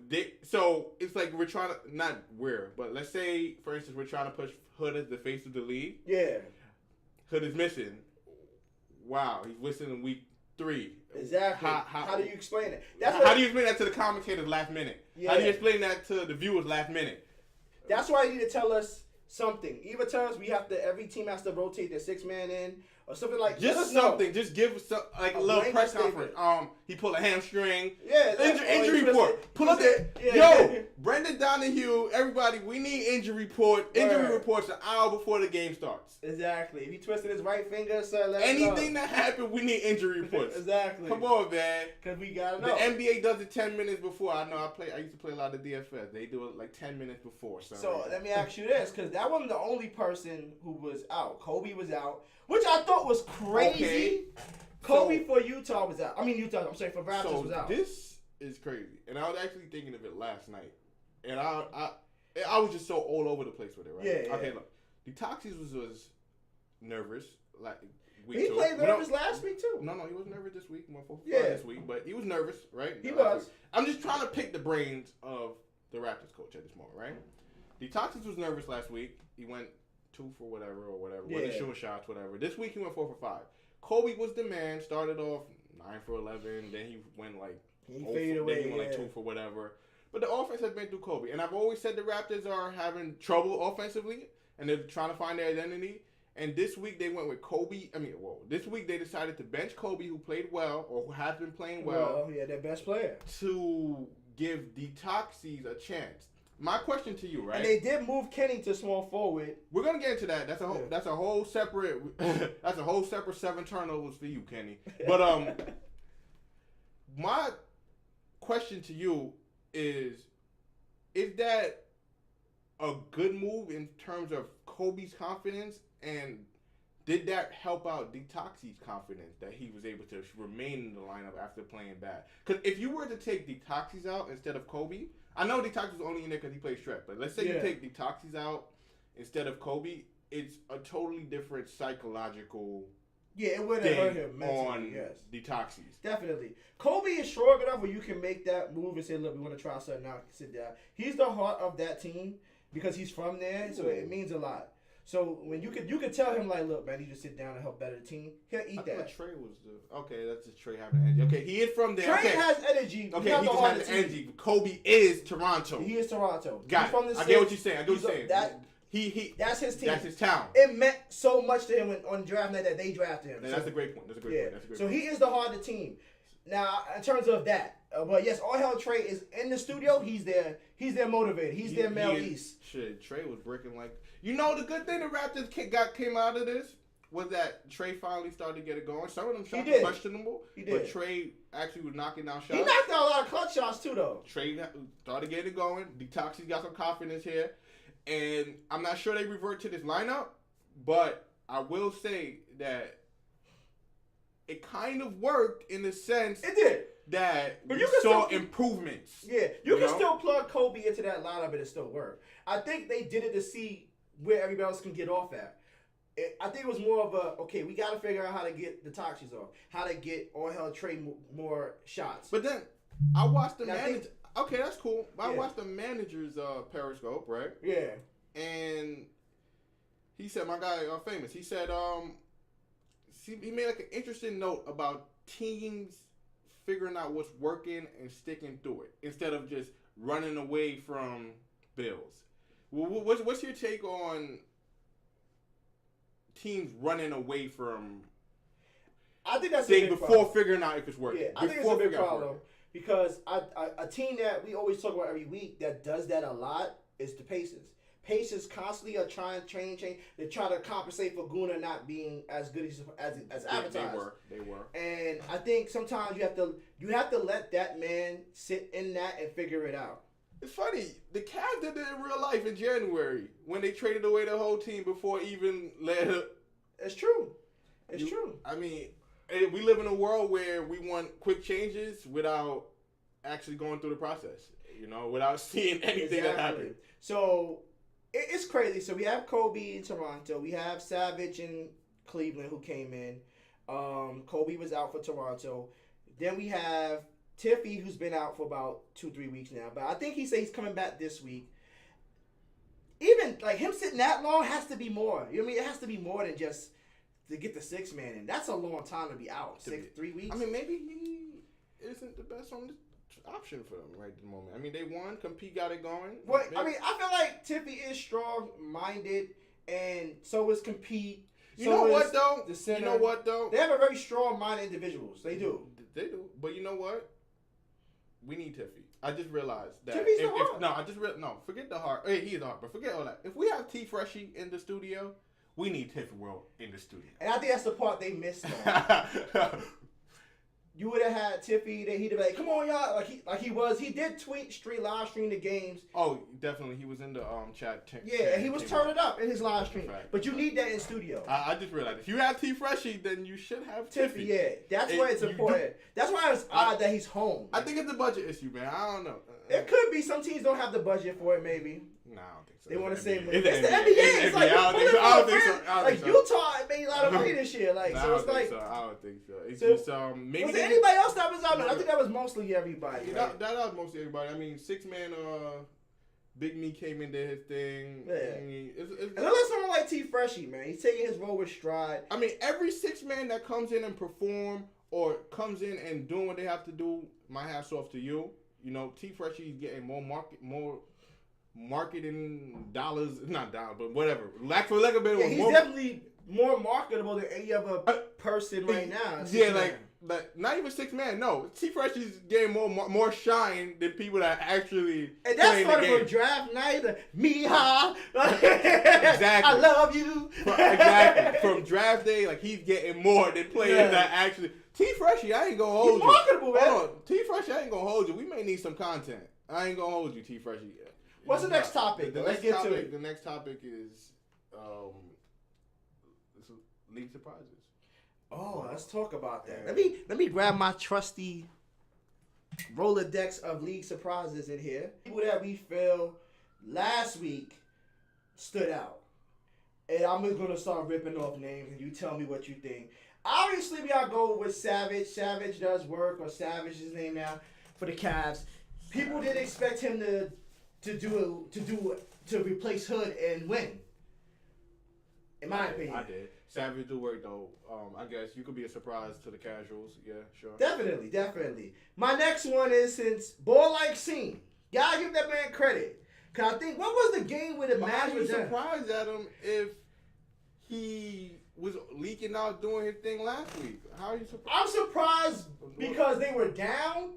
So it's like we're trying to, but let's say, for instance, we're trying to push Hood as the face of the league. Yeah. Hood is missing. Wow, he's missing in week 3. Exactly. How do you explain it? How do you explain that to the commentators last minute? Yeah. How do you explain that to the viewers last minute? That's why you need to tell us something. Either tell us every team has to rotate their 6-man in. Or something like just something. Just give us a little press conference. He pulled a hamstring. Yeah, injury report. Pull up it. Yo, Brendan Donahue. Everybody, we need injury report. Injury reports an hour before the game starts. Exactly. If he twisted his right finger, so anything that happened, we need injury reports. Exactly. Come on, man. Because we gotta know. The NBA does it 10 minutes before. I know. I used to play a lot of DFS. They do it like 10 minutes before. So let me ask you this, because that wasn't the only person who was out. Kobe was out. Which I thought was crazy. Okay. Kobe for Utah was out. I mean, Utah, I'm sorry, for Raptors was out. This is crazy. And I was actually thinking of it last night. And I was just so all over the place with it, right? Yeah. Okay, look. The Toxies was nervous. Like he played nervous last week, too. No, he was nervous this week. He went 4 for 5 this week. But he was nervous, right? He was. I'm just trying to pick the brains of the Raptors coach at this moment, right? The Toxies was nervous last week. He went 2 for whatever. Wasn't shooting shots, whatever. This week he went 4 for 5. Kobe was the man. Started off 9 for 11. Then he went like faded away. Then he went like 2 for whatever. But the offense has been through Kobe, and I've always said the Raptors are having trouble offensively, and they're trying to find their identity. And this week they went with Kobe. This week they decided to bench Kobe, who played well or who has been playing well. Their best player, to give the Toxies a chance. My question to you, right? And they did move Kenny to small forward. We're gonna get into that. That's a whole separate 7 turnovers for you, Kenny. But my question to you is, is that a good move in terms of Kobe's confidence, and did that help out Detoxy's confidence that he was able to remain in the lineup after playing bad? Because if you were to take Detoxy's out instead of Kobe, I know Detoxy's only in there because he plays Shrek, but let's say you take Detoxy's out instead of Kobe, it's a totally different psychological it would have hurt him mentally, on Detoxy's. Definitely. Kobe is strong enough where you can make that move and say, look, we want to try something out, sit down. He's the heart of that team because he's from there, so it means a lot. So when you could tell him, like, look, man, you just sit down and help better the team. He'll eat that. Trey was that's just Trey having energy. Okay, he is from there. Trey has energy. Okay, he just has the energy. Kobe is Toronto. He is Toronto. Got it. I get what you're saying. I get what you're saying. That's his team. That's his town. It meant so much to him on draft night that they drafted him. That's a great point. That's a great point. So he is the heart of the team. Now, in terms of that, but yes, all hell Trey is in the studio. He's there motivated. He's their Mel East. Shit, Trey was breaking like. You know, the good thing the Raptors came out of this was that Trey finally started to get it going. Some of them shots were questionable, but Trey actually was knocking down shots. He knocked out a lot of clutch shots too, though. Trey started getting it going. Detoxy got some confidence here. And I'm not sure they revert to this lineup, but I will say that it kind of worked in the sense that you saw improvements. Yeah, you can still plug Kobe into that lineup and it still work. I think they did it to see where everybody else can get off at. I think it was more of a, okay, we got to figure out how to get the Toxies off, how to get all hell Trey more shots. But then I watched the manager. Okay, that's cool. I watched the manager's Periscope, right? Yeah. And he said, my guy, Famous, he said, he made like an interesting note about teams figuring out what's working and sticking through it instead of just running away from Bills. What's your take on teams running away from I think that's things before figuring out if it's working? Yeah, I think it's a big problem. Because a team that we always talk about every week that does that a lot is the Pacers. Pacers constantly are trying to change. They try to compensate for Guna not being as good as advertised. They were. And I think sometimes you have to let that man sit in that and figure it out. It's funny. The Cavs did it in real life in January when they traded away the whole team before even let her. It's true. It's true. I mean, we live in a world where we want quick changes without actually going through the process, without seeing anything that happened. So it's crazy. So we have Kobe in Toronto. We have Savage in Cleveland who came in. Kobe was out for Toronto. Then we have Tiffy, who's been out for about 2-3 weeks now. But I think he said he's coming back this week. Even like him sitting that long has to be more. You know what I mean? It has to be more than just to get the 6 man in. That's a long time to be out. 3 weeks. I mean, maybe he isn't the best option for them right at the moment. I mean, they won. Compete got it going. Well, I mean, I feel like Tiffy is strong-minded, and so is Compete. You know what, though? They have a very strong-minded individuals. They do. They do. But you know what? We need Tiffy. I just realized that. Tiffy's the heart. Forget the heart. Hey, he is the heart, but forget all that. If we have T Freshie in the studio, we need Tiffy World in the studio. And I think that's the part they missed. You would have had Tiffy, that he'd have been like, come on, y'all. He did live stream the games. Oh, definitely. He was in the chat. And he was turning up in his live stream. But you need that in studio. I just realized, if you have T Freshie, then you should have Tiffy. Yeah, that's why it's important. That's why it's odd that he's home. I think it's a budget issue, man. I don't know. It could be. Some teams don't have the budget for it, maybe. No, I don't think so. They want to save money. It's the NBA. It's like, I don't think so. Like, Utah made a lot of money this year. Like, so it's like. I don't think so. It's just, maybe. Was there anybody else that was out there? I think that was mostly everybody. That was mostly everybody. I mean, 6-man, Big Me came in, did his thing. Yeah. And look at someone like T Freshie, man. He's taking his role with stride. I mean, every 6-man that comes in and perform or comes in and doing what they have to do, my hat's off to you. T Freshie is getting more marketing dollars, not dollars, but whatever. Lack for lack of better. He's definitely more marketable than any other person right now. Like not even 6-man. No, T Freshie's getting more shine than people that actually. And that's started from draft night. Miha, exactly. I love you. Exactly. From draft day, like he's getting more than players that actually. T Freshie, I ain't gonna hold you. He's marketable, man. Hold on. T Freshie, I ain't gonna hold you. We may need some content. I ain't gonna hold you, T Freshie. What's the next topic? Let's get to it. The next topic is league surprises. Oh, let's talk about that. Let me grab my trusty Rolodex of league surprises in here. People that we feel last week stood out. And I'm just gonna start ripping off names, and you tell me what you think. Obviously, we gotta go with Savage. Savage does work, or Savage is his name now for the Cavs. People didn't expect him to replace Hood and win. In my opinion, I did. Savage do work though. I guess you could be a surprise to the casuals. Yeah, sure. Definitely. My next one is since Ball Like Scene. Gotta give that man credit. Cause I think what was the game with the Mavs? I'd be surprised at him if he was leaking out doing his thing last week. How are you surprised? I'm surprised because they were down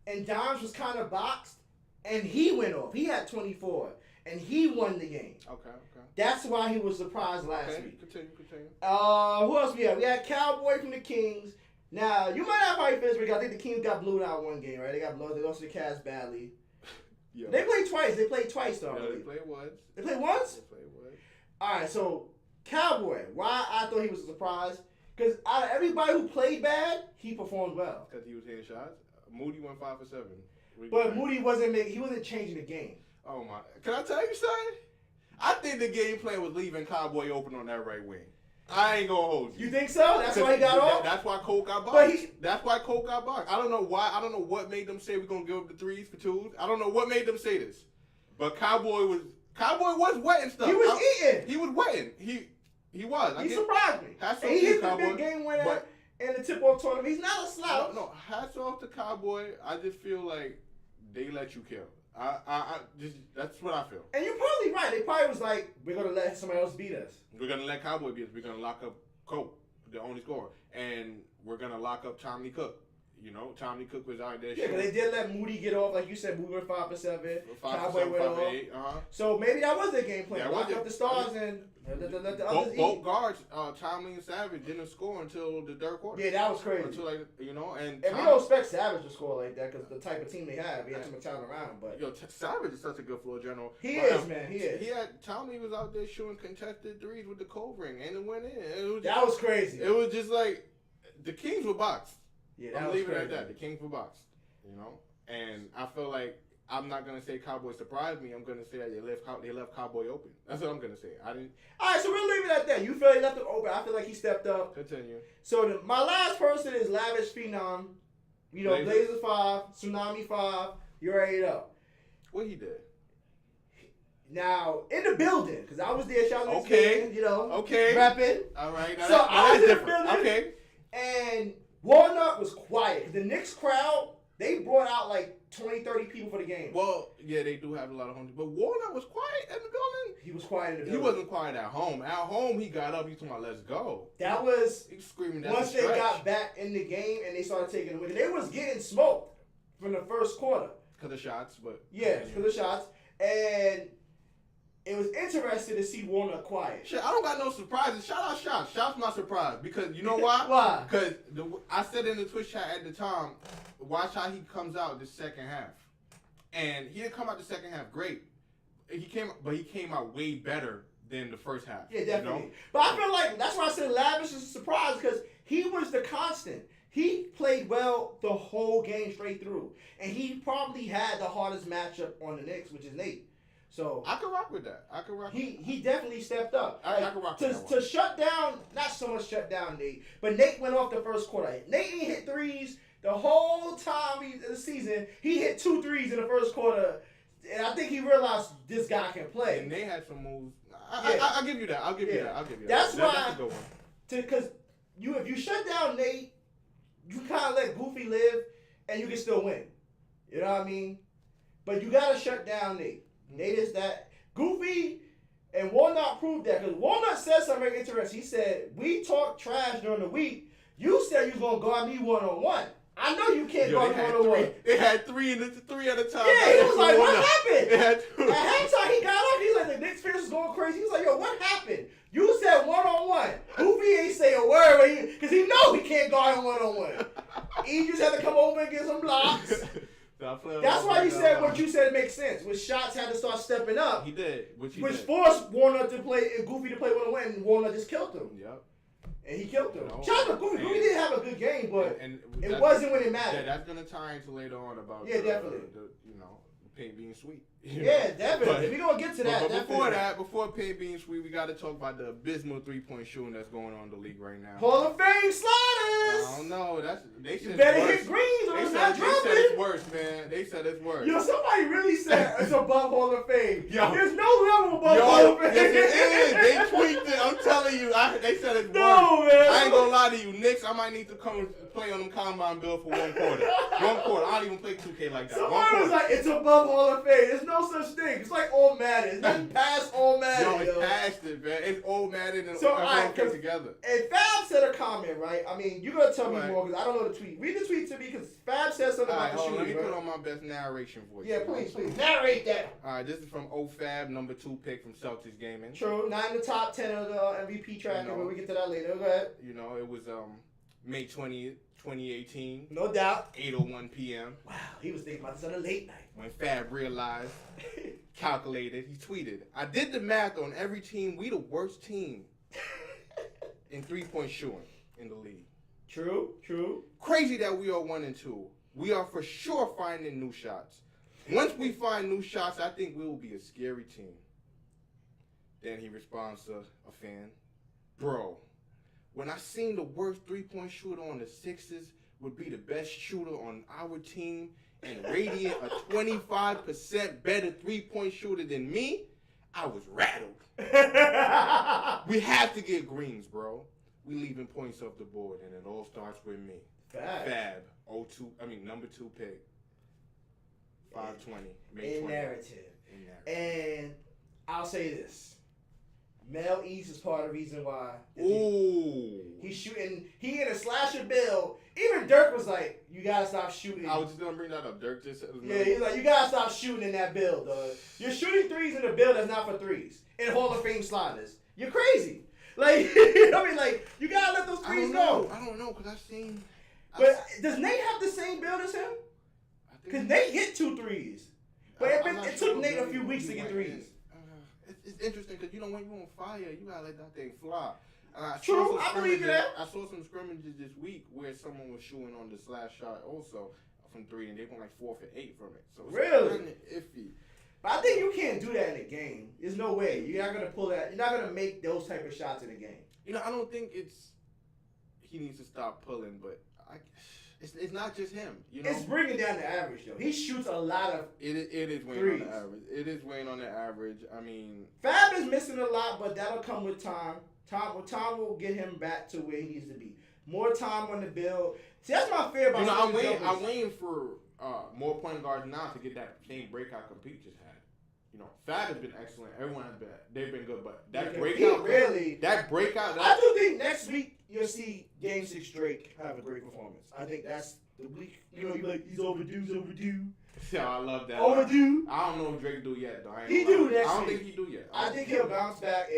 and Dimes was kind of boxed and he went off. He had 24 and he won the game. Okay. That's why he was surprised last week. Continue. Who else we had? We had Cowboy from the Kings. Now, you might have how he feels because I think the Kings got blown out one game, right? They lost to the Cavs badly. Yeah. They played twice though. Yeah, they played once. They played once? They played once. All right, so Cowboy, why I thought he was a surprise? Because out of everybody who played bad, he performed well. Because he was hitting shots. Moody went 5 for 7. But Moody wasn't changing the game. Oh my! Can I tell you something? I think the game plan was leaving Cowboy open on that right wing. I ain't gonna hold you. You think so? That's why he got off? That's why Cole got boxed. That's why Cole got boxed. I don't know why. I don't know what made them say we're gonna give up the threes for twos. I don't know what made them say this. But Cowboy was wetting stuff. He was eating. He was wetting. He was. He surprised me. Hats and off he hit to the big game winner in the tip-off tournament. He's not a slouch. No, hats off to Cowboy. I just feel like they let you kill. That's what I feel. And you're probably right. They probably was like, we're gonna let somebody else beat us. We're gonna let Cowboy beat us. We're gonna lock up Cope, the only scorer, and we're gonna lock up Tommy Cook. You know, Tommy Cook was out there. Yeah, but they did let Moody get off, like you said. Moody went 5 for 7. 5 Cowboy went off. 8, So maybe that was their game plan. Lock up the stars and let the others eat. Both guards, Tomlin and Savage, didn't score until the third quarter. Yeah, that was crazy. Until and we don't expect Savage to score like that because the type of team they have, he had too much talent around. But Savage is such a good floor general. He is, man. He is. He had Tomlin was out there shooting contested threes with the cold ring, and it went in. That was crazy. It was just like the Kings were boxed. Yeah, that I'm was leaving crazy. it at that. The Kings were boxed, and I feel like I'm not gonna say Cowboy surprised me. I'm gonna say that they left Cowboy open. That's what I'm gonna say. I didn't. All right, so we'll leave it at that. You feel he left it open. I feel like he stepped up. Continue. So my last person is Lavish Phenom. Blazers 5, Tsunami 5. You already know. What he did? Now, in the building, because I was there shouting Okay. Okay. Rapping. All right. So I was in the different. building. Okay. And Walnut was quiet. The Knicks crowd, they brought out like 20, 30 people for the game. Well, yeah, they do have a lot of homies. But Walnut was quiet in the building. He was quiet in the building. He wasn't quiet at home. At home, he got up. He told me, let's go. That was he was screaming once they got back in the game and they started taking away. They was getting smoked from the first quarter. Because of shots, but... Yeah, because of shots. And it was interesting to see Walnut quiet. Shit, I don't got no surprises. Shout out Shots. Shots my surprise. Because you know why? Why? Because I said in the Twitch chat at the time, watch how he comes out the second half. And he didn't come out the second half great. He came out way better than the first half. Yeah, definitely. But I feel like that's why I said Lavish is a surprise because he was the constant. He played well the whole game straight through. And he probably had the hardest matchup on the Knicks, which is Nate. So I can rock with that. He definitely stepped up. I can rock with that to shut down, not so much shut down Nate, but Nate went off the first quarter. Nate didn't hit threes the whole time of the season. He hit 2 threes in the first quarter, and I think he realized this guy can play. And they had some moves. I'll give you that. I'll give you that. That's why. That's a good one. Because if you shut down Nate, you kind of let Goofy live, and you can still win. You know what I mean? But you gotta shut down Nate. Nate is that. Goofy and Walnut proved that. Because Walnut said something very interesting. He said, we talked trash during the week. You said you was going to guard me one-on-one. I know you can't guard me one-on-one. They had three at a time. Yeah, he was like, what happened? They had two. At halftime, he got up. He's like, the Knicks fans was going crazy. He was like, yo, what happened? You said one-on-one. Goofy ain't say a word because he know he can't guard him one-on-one. He just had to come over and get some blocks. That's why you said what you said makes sense. When shots had to start stepping up, he did, which forced Warner to play and Goofy to play one, and Warner just killed him. Yep. And he killed him. You know, Shout out to Goofy. Goofy didn't have a good game, but and it wasn't when it mattered. Yeah, that's gonna tie into later on about definitely. The paint being sweet. Yeah, definitely. We're gonna get to that. But before paint being sweet, we gotta talk about the abysmal 3-point shooting that's going on in the league right now. Hall of Fame sliders. I don't know. They said better it's worse. hit greens or it's not They dropping. said it's worse, man. They said it's worse. Yo, somebody really said it's above Hall of Fame. Yo. There's no level above Hall of Fame. Yes, it is. They tweaked it. I'm telling you. They said it's worse. No, man. I ain't gonna lie to you, Knicks. I might need to come and play on them combine bill for 1 quarter. 1 quarter. I don't even play 2K like that. Somebody was like, it's above Hall of Fame. There's no such thing. It's like all Madden. It's nothing past all Madden. Yo, it's past it, man. It's all Madden and So, everyone came together. And Fab said a comment, right? I mean, you're going to tell me more because I don't know the tweet. Read the tweet to me because Fab said something about the shooting. Let me put on my best narration voice. Yeah, please. Narrate that. All right, this is from OFAB, number 2 pick from Celtics Gaming. True. Not in the top 10 of the MVP tracker, but we'll get to that later. Go ahead. You know, it was May 20th, 2018. No doubt. 8:01 p.m. Wow, he was thinking about this on a late night. When Fab realized, calculated, he tweeted, I did the math on every team. We the worst team in 3-point shooting in the league. True. Crazy that we are 1 and 2. We are for sure finding new shots. Once we find new shots, I think we will be a scary team. Then he responds to a fan, bro, when I seen the worst 3-point shooter on the Sixers would be the best shooter on our team and Radiant a 25% better 3-point shooter than me, I was rattled. We have to get greens, bro. We leaving points off the board, and it all starts with me. Fab, number 2 pick. 520. May In 20th. narrative. And I'll say this. Mel East is part of the reason why. Ooh. He's shooting. He in a slasher build. Even Dirk was like, you got to stop shooting. I was just going to bring that up. Dirk just said. Yeah, he's like, you got to stop shooting in that build, dog. You're shooting threes in a build that's not for threes. In Hall of Fame sliders. You're crazy. Like, you know what I mean? Like, you got to let those threes go. I don't know, because I've seen. But does Nate have the same build as him? Because Nate hit 2 threes. But it took Nate a few weeks to get threes. It's interesting because, when you're on fire, you got to let that thing fly. True, I believe that. I saw some scrimmages this week where someone was shooting on the slash shot also from 3, and they went like 4 for 8 from it. So it's really? kind of iffy. But I think you can't do that in a game. There's no way. You're not going to pull that. You're not going to make those type of shots in a game. I don't think he needs to stop pulling, but it's not just him. It's bringing down the average, though. He shoots a lot of It is weighing threes. on the average. It is weighing on the average. I mean, Fab is missing a lot, but that'll come with time. Time will get him back to where he needs to be. More time on the build. See, that's my fear about. I'm waiting for more point guards now to get that same breakout compete just had. Fab has been excellent. Everyone has been. They've been good, but that breakout. I do think next week you'll see Game 6 Drake have a great performance. I think that's the week. You're like, he's overdue. Yeah, I love that. Overdue. I don't know if Drake do yet though. He do next week. I don't think he do yet. I think he'll bounce back.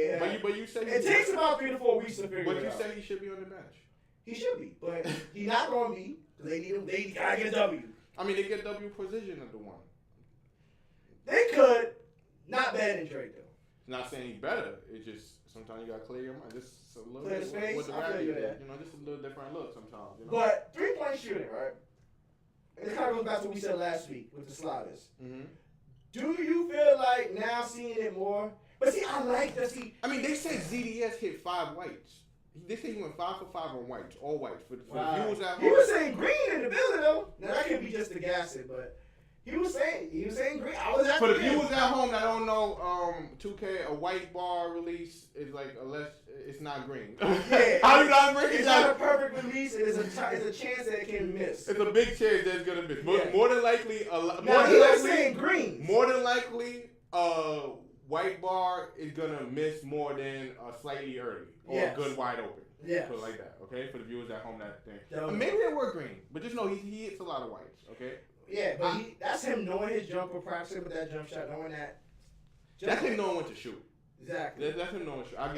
But you said it takes about 3 to 4 weeks to figure it out. But you said he should be on the bench. He should be, but he's not going to be because they need him. They gotta get a W. I mean, they get W position at the 1. They could. Not better than Drake though. Not saying he's better. It's just sometimes you gotta clear your mind. Just a little clear bit space. with the I feel you there. just a little different look sometimes. But 3-point shooting, right? It kind of goes back to what we said last week with the sliders. Mm-hmm. Do you feel like now seeing it more? But see, I like that. See, I mean, they say ZDS hit 5 whites. They say he went 5 for 5 on whites, all whites. For the viewers at home. He was saying green in the building though. Now that could be just the gassing, but. He was saying green. I was for the viewers at home that don't know, 2K, a white bar release is like it's not green. Yeah, how do not green? It's not a perfect release. It's a chance that it can miss. It's a big chance that it's gonna miss. Yeah. More than likely, now he was saying green. More than likely, white bar is gonna miss more than slightly early or a good wide open. Yeah, put it like that. Okay, for the viewers at home, that thing. Maybe they were green, but just know he hits a lot of whites. Okay. Yeah, but that's him knowing his jumper, practicing with that jump shot, knowing that. That's him knowing when to shoot. Exactly. That's him knowing to shoot. And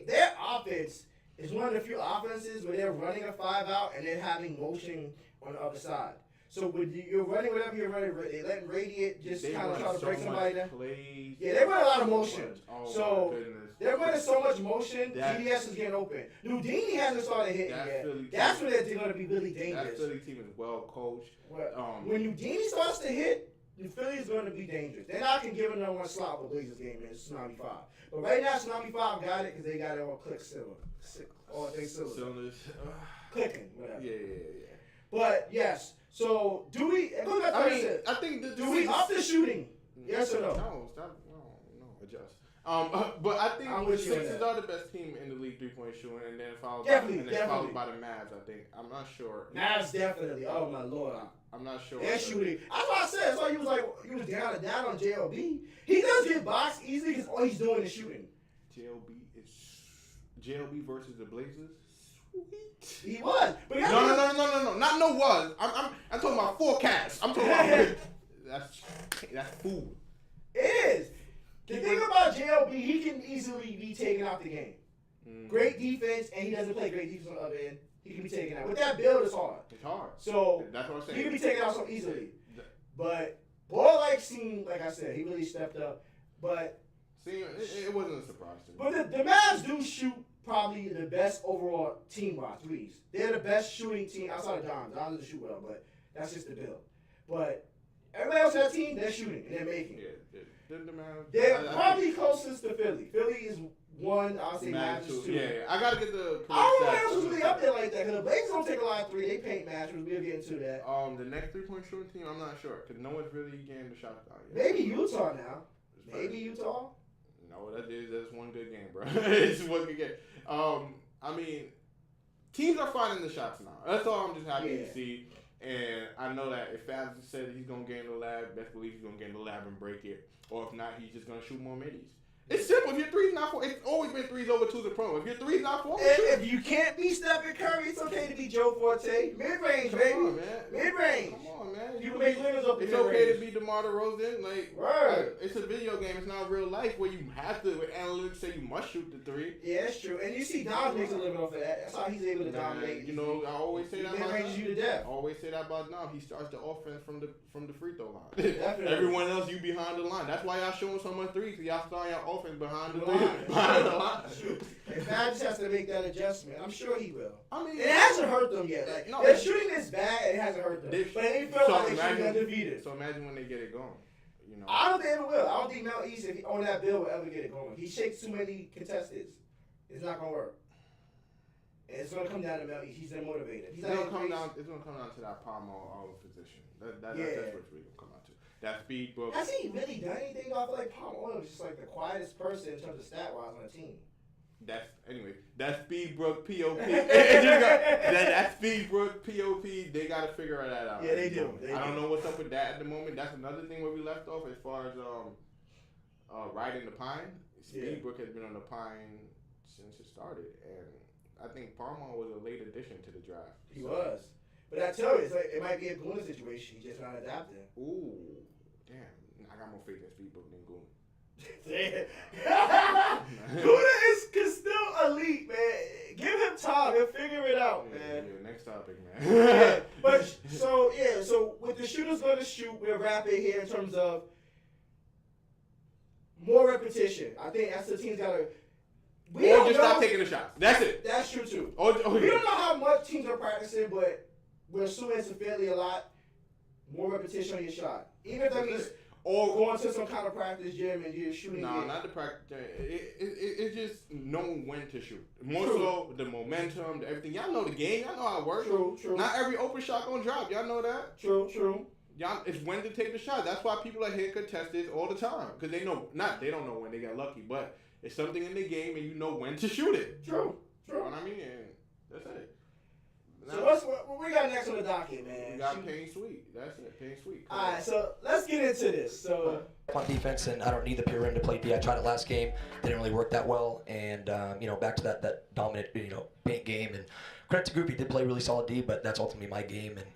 their offense is one of the few offenses where they're running a 5 out and then having motion on the other side. So when you're running whatever you're running, they letting Radiant just kind of try to break somebody down. Plays, Yeah, they run a lot of motion. Oh, so they're running so much motion, GDS is getting open. Nudini hasn't started hitting yet. That's when they're going to be really dangerous. That Philly team is well coached. When Nudini starts to hit, the Philly is going to be dangerous. They're not going to give them no one slot with Blazers game in Tsunami 5. But right now, Tsunami 5 got it because they got it all click silver. All things silver. Cylinders. Clicking, whatever. Yeah. But yes, so do we? I think do we up the shooting? Yes or no? No, stop. No, adjust. But I think the Sixers are the best team in the league 3-point shooting, and then followed by the Mavs. I think. I'm not sure. Mavs definitely. Oh my lord. I'm not sure. They're shooting. That's what I said. That's why he was down on JLB. He does get boxed easily because all he's doing is shooting. JLB versus the Blazers. Sweet. He was. But no. Not no was. I'm talking about forecast. I'm talking about that's food. It is. The thing about JLB, he can easily be taken out the game. Great defense, and he doesn't play great defense on the other end. He can be taken out. With that build, it's hard. It's hard. So that's what I'm saying. He can be taken out so easily. But Ball like I said, he really stepped up. But it wasn't a surprise to me. But the Mavs do shoot probably the best overall team-wise threes. They're the best shooting team outside of Don. Don doesn't shoot well, but that's just the build. But everybody else on that team, they're shooting and they're making. They're probably closest to Philly. Philly is one, I'll say Mavs is two. Yeah. I got to get the I don't know what else was really up there like that, because the Blazers don't take a lot of three. They paint masters. We'll get into that. The next 3-point shooting team, I'm not sure, because no one's really getting the shot down yet. Maybe Utah now. Maybe Utah. No, that's one good game, bro. It's one good game. I mean, teams are finding the shots now. That's all I'm just happy to see. And I know that if Faz said he's going to get in the lab, best believe he's going to get in the lab and break it. Or if not, he's just going to shoot more middies. It's simple. If your three's not for, it's always been threes over twos and promo. If your three's not for, if you can't be Stephen Curry, it's okay to be Joe Forte. Mid-range, baby. Come on, man. Mid-range. Come on, man. You can make limits up. It's okay to be DeMar DeRozan. Right. It's a video game. It's not real life where you have to, with analytics say you must shoot the three. Yeah, that's true. And you see Dom makes a living off of that. That's how he's able to dominate. You know, I always say that about Dom. You to death. I always say that about Dom. He starts the offense from the free throw line. Definitely. Everyone else, you behind the line. That's why y'all showing so much threes. Because y'all starting your offense behind the line. And Fab just has to make that adjustment. I'm sure he will. I mean, it hasn't hurt them yet. They're shooting this bad, it hasn't hurt them. But they feel like they should be undefeated. So imagine when they get it going. You know. I don't think they ever will. I don't think Mel East on that bill will ever get it going. He shakes too many contestants. It's not gonna work. And it's gonna come down to Mel East. He's unmotivated. It's gonna come down to that Palmer position. That's what it's really gonna come out to. That speed, bro. Has he really done anything? I feel like Palm Oil is just like the quietest person in terms of stat wise on the team. That Speedbrook POP. that Speedbrook POP. They gotta figure that out. Yeah, they do. I don't know what's up with that at the moment. That's another thing where we left off as far as riding the pine. Speedbrook has been on the pine since it started, and I think Palmer was a late addition to the draft. He was, but I tell you, it's like it might be a Goon situation. He's just not adapting. Ooh, damn! I got more faith in Speedbrook than Goon. Gouda is still elite, man. Give him time. He'll figure it out, man. Yeah, next topic, man. So with the shooters going to shoot, we'll wrap it here in terms of more repetition. I think that's the team's got to. Or just stop taking the shots. That's it. That's true, too. We don't know how much teams are practicing, but we're assuming it's fairly a lot. More repetition on your shot. Even if that means... Or going to some kind of practice gym and you're shooting. No, not the practice gym. It's just knowing when to shoot. More so the momentum, the everything. Y'all know the game. Y'all know how it works. True. Not every open shot gonna drop. Y'all know that. True. Y'all, it's when to take the shot. That's why people are hitting contestants all the time because they know. They don't know when they got lucky, but it's something in the game and you know when to shoot it. True. You know what I mean? And that's it. So what we got next on the docket, man? We got Payne Sweet. That's it, Payne Sweet. All right, so let's get into this. So on defense, and I don't need the pure rim to play D. I tried it last game, didn't really work that well, and back to that dominant paint game. And credit to Group, he did play really solid D, but that's ultimately my game. And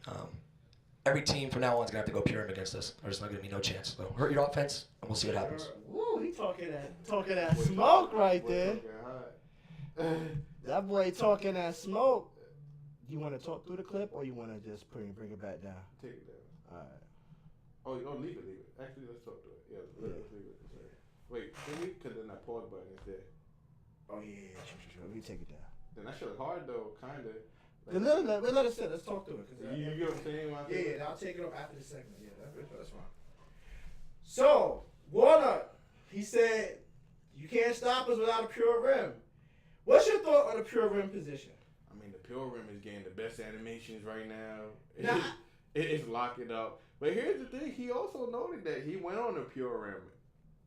every team from now on is gonna have to go pure rim against us. There's not gonna be no chance. So hurt your offense, and we'll see what happens. Woo, he talking that smoke right there. That boy talking that smoke. you want to talk through the clip or you want to just bring it back down? Take it down. All right. Oh, leave it. Actually, let's talk to it. Yeah, let's leave it. Wait, because then that pause button is there. Oh yeah, sure. Let me take it down. Then that shit hard though, kinda. Then let us sit. Let's talk through it. You get what I'm saying? Yeah, I'll take it up after the segment. Yeah, that's fine. So, Warner, he said, you can't stop us without a pure rim. What's your thought on the pure rim position? I mean, the pure rim is getting the best animations right now. Nah. It's locking up. But here's the thing: he also noted that he went on a pure rim,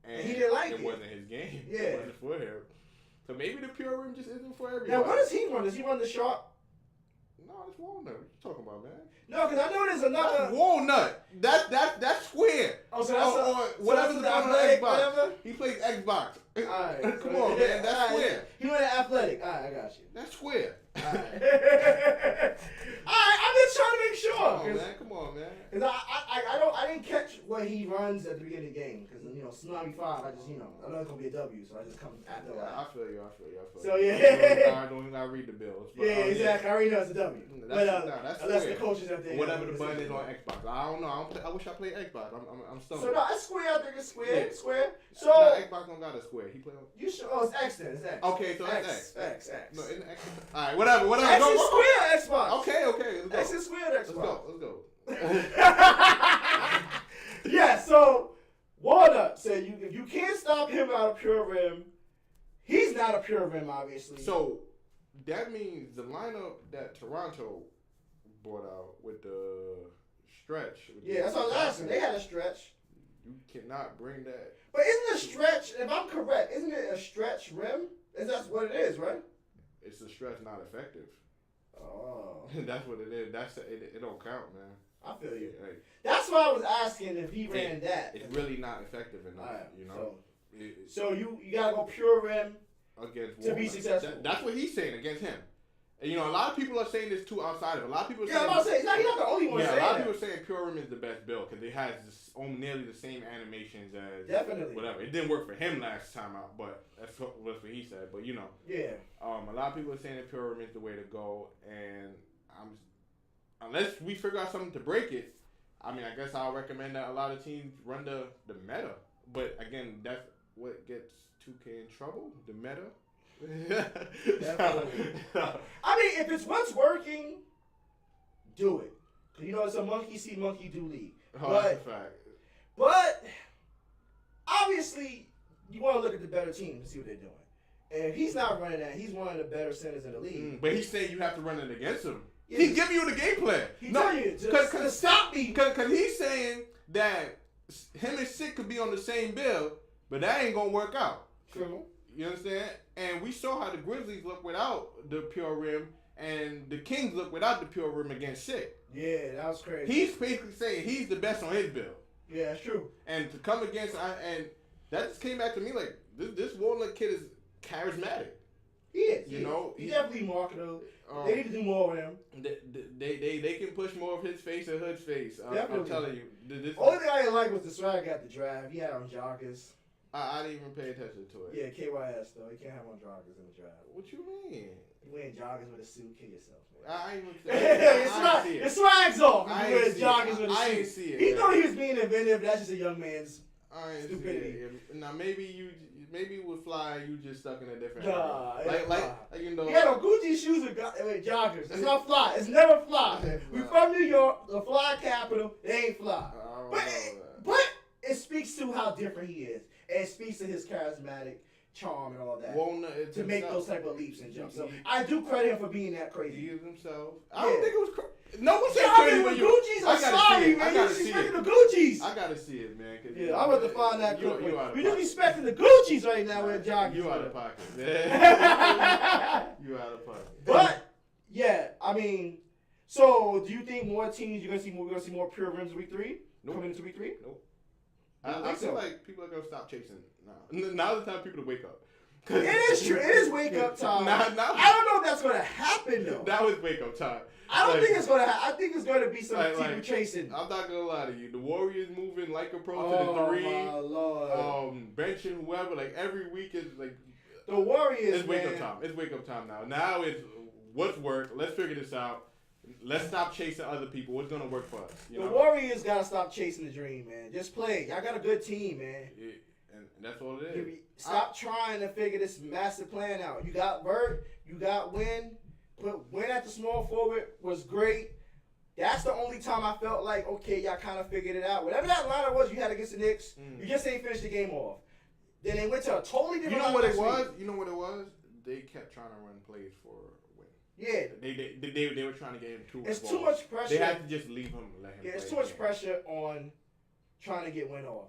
and he didn't like it. It wasn't his game. Yeah, it wasn't for him. So maybe the pure rim just isn't for everybody. Now, what does he run? Does he run the sharp? No, it's walnut. What you talking about, man? No, because I know there's another. That's walnut. That's square. Oh, so that's whatever's so on that's Xbox. Whatever? He plays Xbox. All right. Come on, man. That's square. He went athletic. All right, I got you. That's square. All right. All right, I'm just trying to make sure. Come on, man. Because I didn't catch what he runs at the beginning of the game. Because, Tsunami 5, I know it's going to be a W, so I just come after that. I feel you. So, yeah. I don't even got to read the bill. Yeah, exactly. I already know it's a W. That's unless the coaches have to. Whatever the button is on Xbox. I don't know. I wish I played Xbox. I'm stoned. So, no, it's square. I think it's square. Yeah. Square. So. No, Xbox don't got a square. He play on. You sure? Oh, it's X then. It's X. Okay, so it's X. X. No, it's X. All right, whatever. X is square Xbox. Okay. Let's go. X is square Xbox. Let's go. Yeah, so Warner said if you can't stop him out of pure rim, he's not a pure rim, obviously. So that means the lineup that Toronto brought out with the stretch. That's what I was asking. They had a stretch. You cannot bring that. But isn't a stretch, if I'm correct, isn't it a stretch rim? That's what it is, right? It's a stretch not effective. Oh. That's what it is. It don't count, man. I feel you. Like, that's why I was asking if he ran that. It's really not effective enough, So you gotta go pure rim against to be successful. That's what he's saying against him. And, a lot of people are saying this too outside of it. A lot of people are saying... I'm about to say, he's not the only one saying that. A lot of people are saying Pure Rim is the best build because it has nearly the same animations as... Definitely. Whatever. It didn't work for him last time out, but that's what he said. But, Yeah. A lot of people are saying that Pure Rim is the way to go, and unless we figure out something to break it, I guess I'll recommend that a lot of teams run the meta. But, again, that's what gets 2K in trouble, the meta. Definitely. If it's what's working, do it. It's a monkey see, monkey do lead. That's a fact. But obviously, you want to look at the better team and see what they're doing. And if he's not running that, he's one of the better centers in the league. But he's saying you have to run it against him. Yeah, he's giving you the game plan. He's telling you to stop me. Because he's saying that him and Sick could be on the same bill, but that ain't going to work out. True. You understand? And we saw how the Grizzlies look without the pure rim, and the Kings look without the pure rim against Sick. Yeah, that was crazy. He's basically saying he's the best on his bill. Yeah, that's true. And to come against, and that just came back to me like, this Walnut kid is charismatic. He is. He's definitely marketable. They need to do more with him. They can push more of his face and Hood's face. I'm telling you. Only thing I didn't like was the swag at the draft. He had on joggers. I didn't even pay attention to it. Yeah, KYS though. You can't have on joggers in the draft. What you mean? You wearing joggers with a suit, kill yourself, man. I ain't even Your swag's off. I You wear joggers with a suit. I ain't see it. He thought he was being inventive. That's just a young man's stupidity. Now maybe it would fly. You just stuck in a different area. Like He had on Gucci shoes with joggers. It's not fly. It's never fly. We from New York, the fly capital. It ain't fly. But it speaks to how different he is. And it speaks to his charismatic charm and all that to make those type of leaps and jumps. So I do credit him for being that crazy. He is himself. I don't think it was crazy. No one said crazy when you. Gucci's. I'm sorry, man. You're disrespecting the Gucci's. I gotta see it, man. Yeah, I'm about to find that clip. You're disrespecting the Gucci's right now with joggers. You out of pocket. You out of pocket. But so do you think more teams we're gonna see more pure rims week 3? Nope. Coming into week 3? Nope. I feel like people are going to stop chasing now. Now's the time people to wake up. It is true. It is wake up time. I don't know if that's going to happen, though. That was wake up time. I don't think it's going to happen. I think it's going to be some people chasing. I'm not going to lie to you. The Warriors moving like a pro to the 3. Oh, my Lord. Benching whoever. Like, every week is like... The Warriors, It's wake up time. It's wake up time now. Now it's what's worked. Let's figure this out. Let's stop chasing other people. What's gonna work for us? The Warriors gotta stop chasing the dream, man. Just play. Y'all got a good team, man. And that's all it is. Stop trying to figure this master plan out. You got Vert. You got Win. Put Win at the small forward was great. That's the only time I felt like, okay, y'all kind of figured it out. Whatever that lineup was you had against the Knicks, you just ain't finished the game off. Then they went to a totally different. You know what it was? You know what it was? They kept trying to run plays for Win. Yeah. They were trying to get him too. It's too much pressure. They had to just leave him, let him. Yeah, it's too much pressure on trying to get Win off.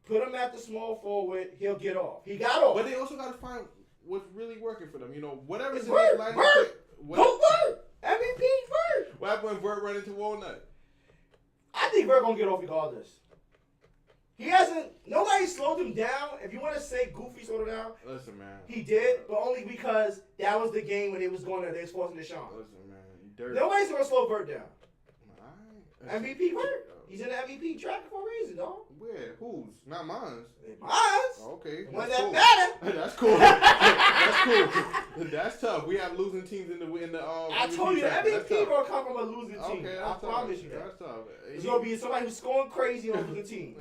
Put him at the small forward, he'll get off. He got off. But they also got to find what's really working for them. You know, whatever it's the Vert. line. Vert. Go Vert. MVP Vert. What happened when Vert ran into Walnut? I think Vert gonna get off regardless. He hasn't. Nobody slowed him down. If you want to say Goofy slowed him down, listen, man. He did, but only because that was the game when they was going there. They was forcing the shot. Listen, man. Nobody's gonna slow Vert down. Right. MVP Vert. He's in the MVP track for a reason, dog. Where? Whose? Not mine. Mine's. Okay. One That's that cool. matter. That's cool. That's cool. That's tough. We have losing teams in the I MVP told you, the track. MVP gonna come from a losing team. Okay, I promise you that. That's tough. It's gonna be somebody who's scoring crazy on a losing team.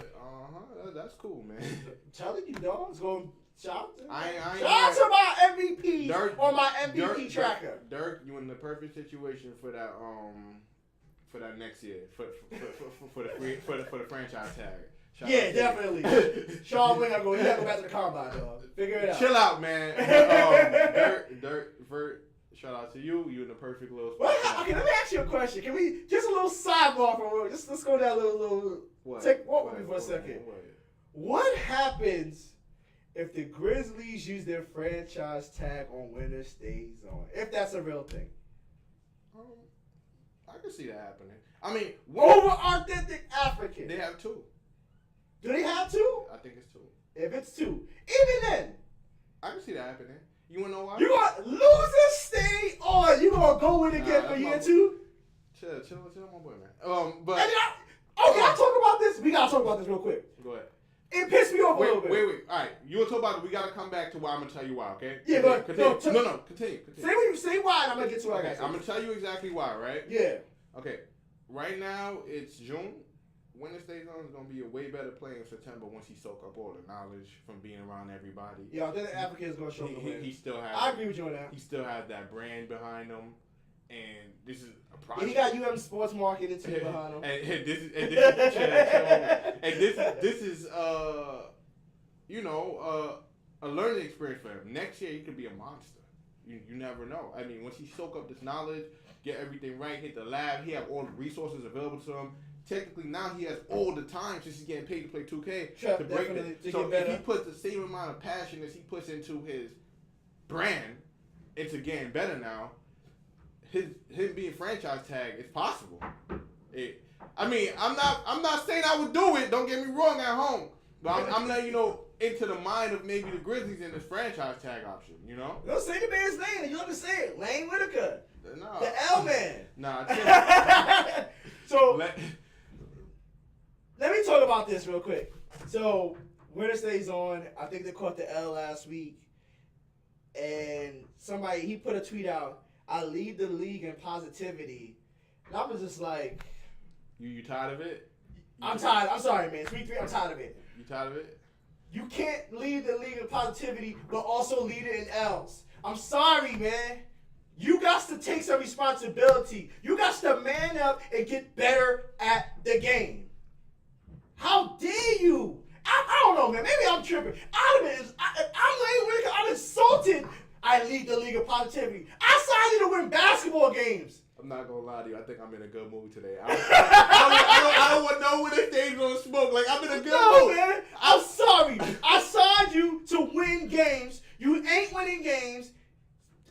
That's cool, man. I'm telling you, dog. It's gonna shout to my MVP on my MVP tracker. Dirk, you in the perfect situation for that next year for the franchise tag. Yeah, definitely. Sean Wing, you gotta go back to the combine, dog. Figure it out. Chill out, man. Dirk, Vert, shout out to you. You in the perfect little spot. Well, okay, let me ask you a question. Can we just a little sidebar for let's go down a little. Walk with me for a second. What happens if the Grizzlies use their franchise tag on winner stays on? If that's a real thing. I can see that happening. I mean, over authentic African. They have two. Do they have two? I think it's two. If it's two, even then, I can see that happening. You wanna know why? You gonna losers stay on? You gonna go with it again for year two? Chill, my boy, man. But okay, I'll talk about this. We gotta talk about this real quick. Go ahead. It pissed me off a little bit. Wait. All right, you want to talk about it? We gotta come back to why. I'm gonna tell you why. Okay? Yeah, but continue. No, continue. Say why, and I'm gonna get to what I got. I'm gonna tell you exactly why. Right? Yeah. Okay. Right now it's June. Winter stays on is gonna be a way better player in September once he soak up all the knowledge from being around everybody. Yeah, I think the African is gonna show the way. He still has. I agree with you on that. He still has that brand behind him, and this is a project. He got UM Sports Marketing too behind him. And this is a learning experience for him. Next year he could be a monster. You never know. I mean, once he soak up this knowledge, get everything right, hit the lab, he have all the resources available to him. Technically, now he has all the time since he's getting paid to play 2K to break it. So if he puts the same amount of passion as he puts into his brand into getting better now, him being franchise tag is possible. I'm not saying I would do it. Don't get me wrong at home, but I'm letting you know into the mind of maybe the Grizzlies in this franchise tag option. You know. Don't say the man's name. You understand? Lane Whitaker. Nah. The L man. Nah. So let me talk about this real quick. So winter stays on. I think they caught the L last week, and he put a tweet out. I lead the league in positivity, and I was just like, "You tired of it?" I'm tired. I'm sorry, man. 3-3. I'm tired of it. You tired of it? You can't lead the league in positivity, but also lead it in L's. I'm sorry, man. You got to take some responsibility. You got to man up and get better at the game. How dare you? I don't know, man. Maybe I'm tripping. I'm Lane Whitaker. I'm insulted. I lead the league of positivity. I signed you to win basketball games. I'm not gonna lie to you. I think I'm in a good mood today. I don't want no winter stays on smoke. Like I'm in a good mood. No, man. I'm sorry. I signed you to win games. You ain't winning games.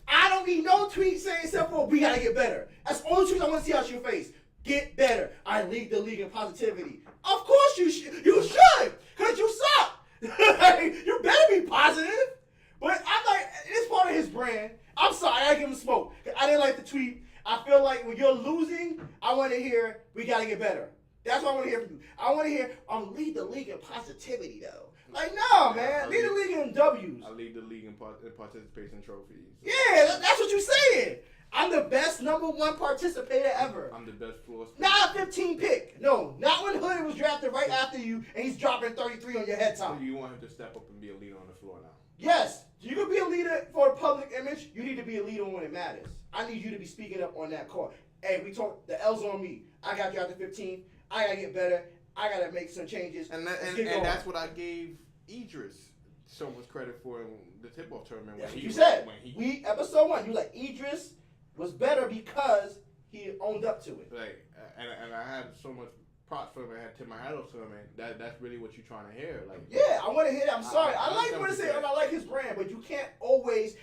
I don't need no tweet saying except for we gotta get better. That's the only tweet I want to see out your face. Get better. I lead the league in positivity. Of course you should. You should, cause you suck. You better be positive. But I'm like, it's part of his brand. I'm sorry, I give him smoke. I didn't like the tweet. I feel like when you're losing, I want to hear we gotta get better. That's what I want to hear from you. I want to hear lead the league in positivity though. Like no, man, lead the league in W's. I lead the league in participation trophies. Yeah, that's what you're saying. I'm the best number 1 participator ever. I'm the best floor spacer. Not a 15 pick. No, not when Hood was drafted right after you and he's dropping 33 on your head So top. you want him to step up and be a leader on the floor now? Yes, you can be a leader for a public image. You need to be a leader when it matters. I need you to be speaking up on that court. Hey, we talk. The L's on me. I got drafted 15. I gotta get better. I gotta make some changes. And that's what I gave Idris so much credit for in the tip-off tournament. That's what you said. Episode 1, you like Idris was better because he owned up to it. Like, and I had so much props for him. I had tip my hat off to him, and that's really what you're trying to hear. Like, yeah, I want to hear that. I'm sorry. I like what it said, said. and I like his brand, but you can't always.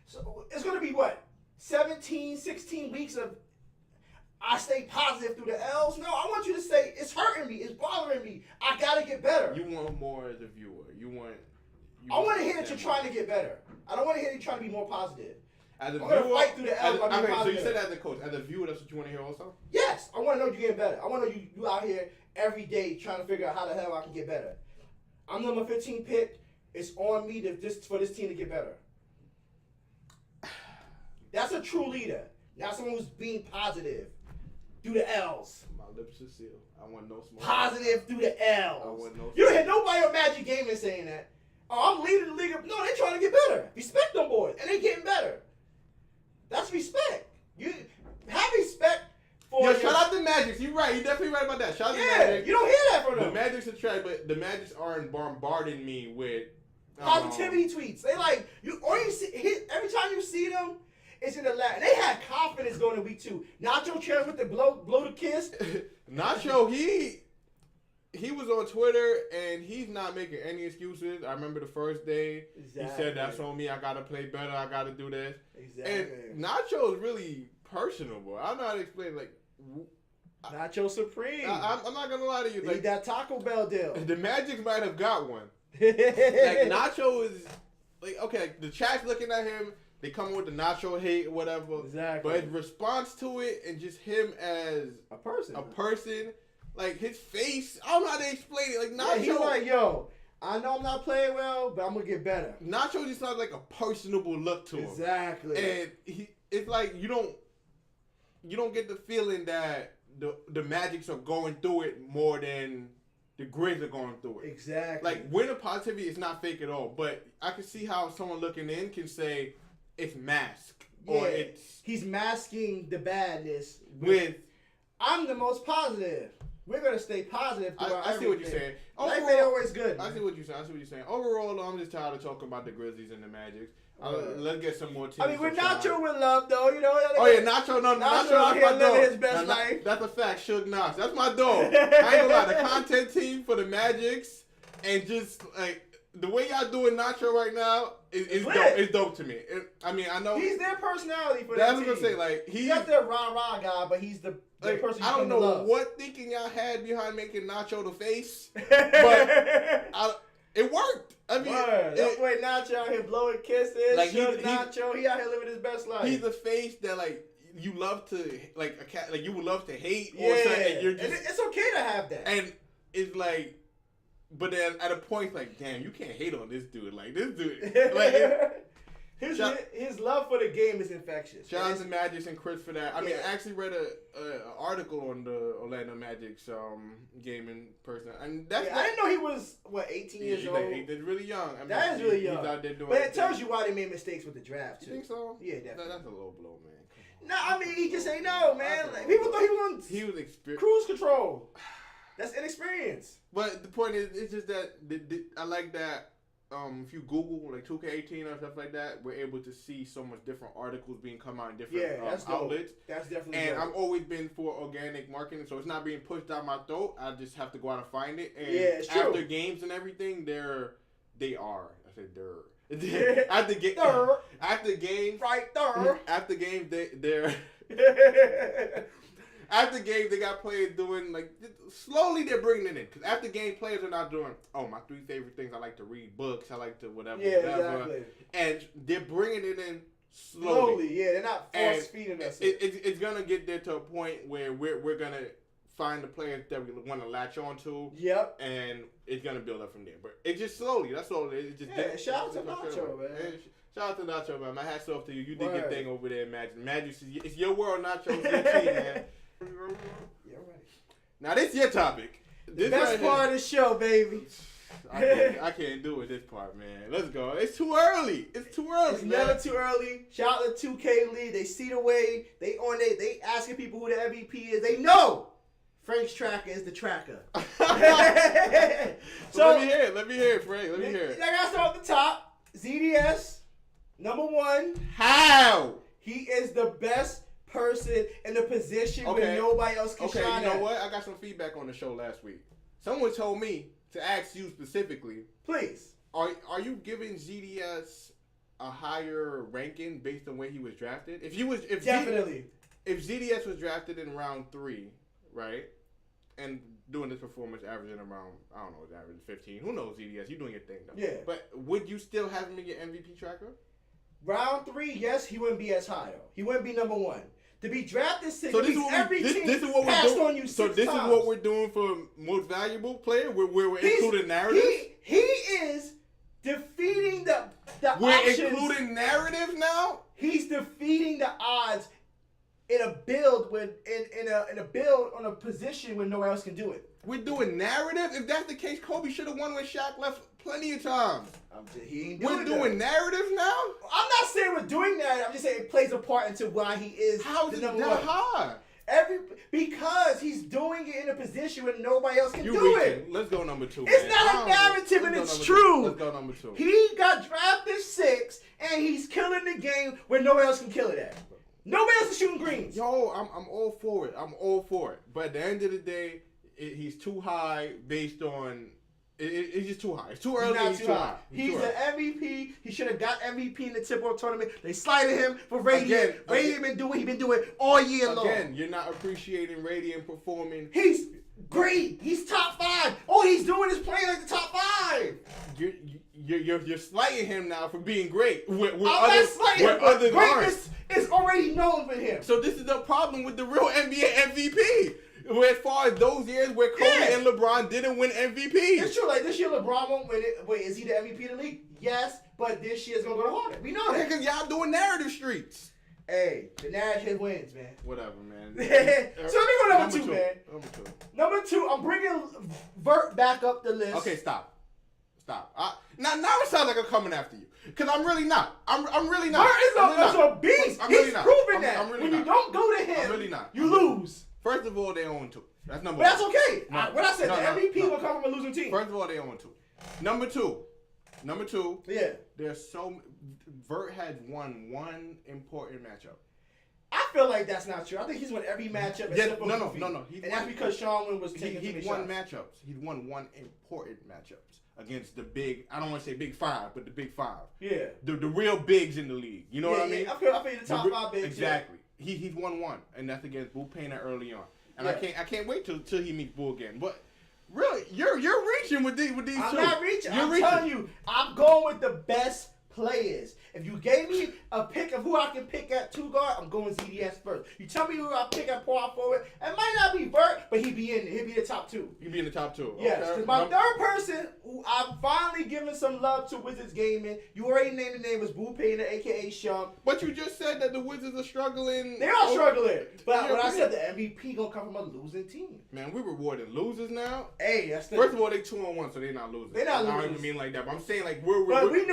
So it's gonna be what 17, 16 weeks of I stay positive through the L's. No, I want you to say it's hurting me, it's bothering me. I gotta get better. You want more as a viewer. I want to hear that you're trying to get better. I don't want to hear you trying to be more positive. As a I'm viewer, gonna fight through the L's. So you said that as a coach. As a viewer, that's what you want to hear also? Yes, I want to know you're getting better. I want to know you out here every day trying to figure out how the hell I can get better. I'm number 15 pick. It's on me for this team to get better. That's a true leader. Not someone who's being positive through the L's. My lips are sealed. I want no smoke. Positive through the L's. I want no You don't hear nobody on Magic Gaming saying that. Oh, I'm leading the league. No, they're trying to get better. Respect them boys, and they getting better. That's respect. You have respect for. Yo, shout out the Magics. You're right. You're definitely right about that. Shout out to the Yeah, Magic. you don't hear that from The them. Magics are trash, but the Magics aren't bombarding me with Positivity tweets. They like you. Or you see every time you see them, it's in the lab. And they had confidence going to week 2. Nacho Cherry with the blow the kiss. Nacho, he was on Twitter and he's not making any excuses. I remember the first day he said, "That's on me. I gotta play better. I gotta do this." Exactly. And Nacho is really personable. I don't know how to explain. Like, Nacho Supreme. I'm not gonna lie to you. Need Like, that Taco Bell deal. the Magic might have got one. Like, Nacho is like, okay, the chat's looking at him. They come with the Nacho hate or whatever. Exactly. But in response to it and just him as a person. Like his face, I don't know how to explain it. Like Nacho, Yeah, he's like, yo, I know I'm not playing well, but I'm gonna get better. Nacho just has like a personable look to him. Exactly. And it's like you don't get the feeling that the Magics are going through it more than the Grizz are going through it. Exactly. Like winner positivity is not fake at all, but I can see how someone looking in can say it's masked or he's masking the badness with I'm the most positive. We're gonna stay positive. I see what you're saying. Life ain't always good. I see what you're saying. Overall, I'm just tired of talking about the Grizzlies and the Magic. Let's get some more teams. I mean, we're Nacho with love, though. You know. Oh yeah, Nacho. No, Nacho out here my dog. living his best life. That's a fact. Suge Nash. That's my dog. I ain't gonna lie. The content team for the Magics and just like the way y'all doing Nacho right now is dope. It's dope to me. I mean, I know he's their personality for that. That's I was gonna say like he's not their rah guy, but he's the person. I don't know what thinking y'all had behind making Nacho the face, but it worked. I mean, that's why Nacho out here blowing kisses. Like Nacho, he out here living his best life. He's the face that like you love to like a cat, like you would love to hate or something. And you're just, and it's okay to have that. And it's like. But then at a point, like, damn, you can't hate on this dude. Like, this dude, like, his love for the game is infectious. Shout out to Magic and Chris for that. I mean, I actually read an article on the Orlando Magic's gaming person, and that's I didn't know he was 18 years old. He's really young. I mean, that is really young. He's out there doing but it tells you why they made mistakes with the draft too. You think so? Yeah, definitely. That's a low blow, man. No, I mean he just ain't know, man. Like, people thought he was on cruise control. That's inexperience. But the point is, it's just that I like that. If you Google like 2K18 or stuff like that, we're able to see so much different articles being come out in different outlets. That's definitely. And I've always been for organic marketing, so it's not being pushed down my throat. I just have to go out and find it. And it's true. after games and everything, they are. I said they're. After games, right there. After games, they're. After game, they got players doing, like, slowly they're bringing it in. Because after game, players are not doing, my 3 favorite things. I like to read books. I like to whatever. Exactly. And they're bringing it in slowly. Yeah. They're not force feeding us. It's going to get there to a point where we're going to find the players that we want to latch on to. Yep. And it's going to build up from there. But it just slowly. That's all. It just shout out to Nacho, man. Shout out to Nacho, man. My hat's off to you. You did Word. your thing over there, Magic. Magic, it's your world, Nacho. It's your team, man. Yeah, right. Now, this is your topic. The best part of the show, baby. I can't do it this part, man. Let's go. It's too early. It's too early, It's man. never too early. Shout out to 2K League. They see the way. They asking people who the MVP is. They know Frank's tracker is the tracker. So let me hear it, Frank. Let me hear it. I gotta start at the top. ZDS, number 1. How? He is the best person in the position where nobody else can shine Okay, you know at. what? I got some feedback on the show last week. Someone told me to ask you specifically. Please. Are you giving ZDS a higher ranking based on where he was drafted? Definitely. If ZDS was drafted in round 3, right, and doing this performance averaging around, I don't know, average 15. Who knows, ZDS? You doing your thing, though. Yeah. But would you still have him in your MVP tracker? Round 3, yes, he wouldn't be as high, though. He wouldn't be number 1. To be drafted 6, So this is what we're doing. On you 6 So this times. is what we're doing for most valuable player. We're including narrative. He is defeating the We're options. including narrative now. He's defeating the odds in a build in a build on a position where no one else can do it. We're doing narrative. If that's the case, Kobe should have won when Shaq left plenty of times. He ain't We're doing narrative now. I'm not saying we're doing that. I'm just saying it plays a part into why he is How the is it number that 1. high? Because he's doing it in a position where nobody else can do reaching. it. Let's go number 2. It's man. not a narrative and it's true. Let's go number 2. He got drafted 6 and he's killing the game where nobody else can kill it at. Nobody else is shooting greens. Yo, I'm all for it. I'm all for it. But at the end of the day, he's too high based on. It's just too high. It's too early. He's not too high. He's the MVP. He should have got MVP in the tip-off tournament. They slighted him for Radiant. Radiant been doing all year long. Again, you're not appreciating Radiant performing. He's great. He's top 5. All he's doing is playing like the top 5. You're slighting him now for being great. I'm not slighting him. Greatness is already known for him. So this is the problem with the real NBA MVP. Where as far as those years where Kobe and LeBron didn't win MVP. It's true. Like this year, LeBron won't win it. Wait, is he the MVP of the league? Yes, but this year's gonna go to harder. We know that. Because y'all doing narrative streets. Hey, the narrative wins, man. Whatever, man. So let me go number 2, man. Number 2. Number 2, I'm bringing Vert back up the list. Okay, stop. Now it sounds like I'm coming after you. Because I'm really not. I'm really not. Vert is a beast. He's proven that. I'm really when not. you don't go to him, I'm really not. you lose. First of all, they own 2. That's number But one. that's okay. No. What I said, No, the no, MVP no. will come from a losing team. First of all, they own 2. Number two. Yeah. There's Vert has won one important matchup. I feel like that's not true. I think he's won every matchup. except for Goofy. No. And that's because Sean Wynn was taking He's won matchups. He's won one important matchups against the big. I don't want to say big 5, but the big 5. Yeah. The real bigs in the league. You know what I mean? I feel the top 5 bigs. Exactly. Yeah. He's won one, and that's against Boo Painter early on. And I can't wait till he meets Boo again. But really, you're reaching with these two. I'm not reaching. I'm telling you, I'm going with the best players. If you gave me a pick of who I can pick at 2 guard, I'm going ZDS first. You tell me who I pick at power forward, it might not be Vert, but he'll be the top 2. He'll be in the top 2. Yes, okay. because my third person who I'm finally giving some love to Wizards Gaming, you already named the name, was Boo Painter, a.k.a. Shump. But you just said that the Wizards are struggling. They are struggling. But when I said the MVP going to come from a losing team. Man, we're rewarding losers now. Hey, that's the... First of all, they 2-1, so they're not losing. They're not losing. I don't even mean like that, but I'm saying like we're rewarding.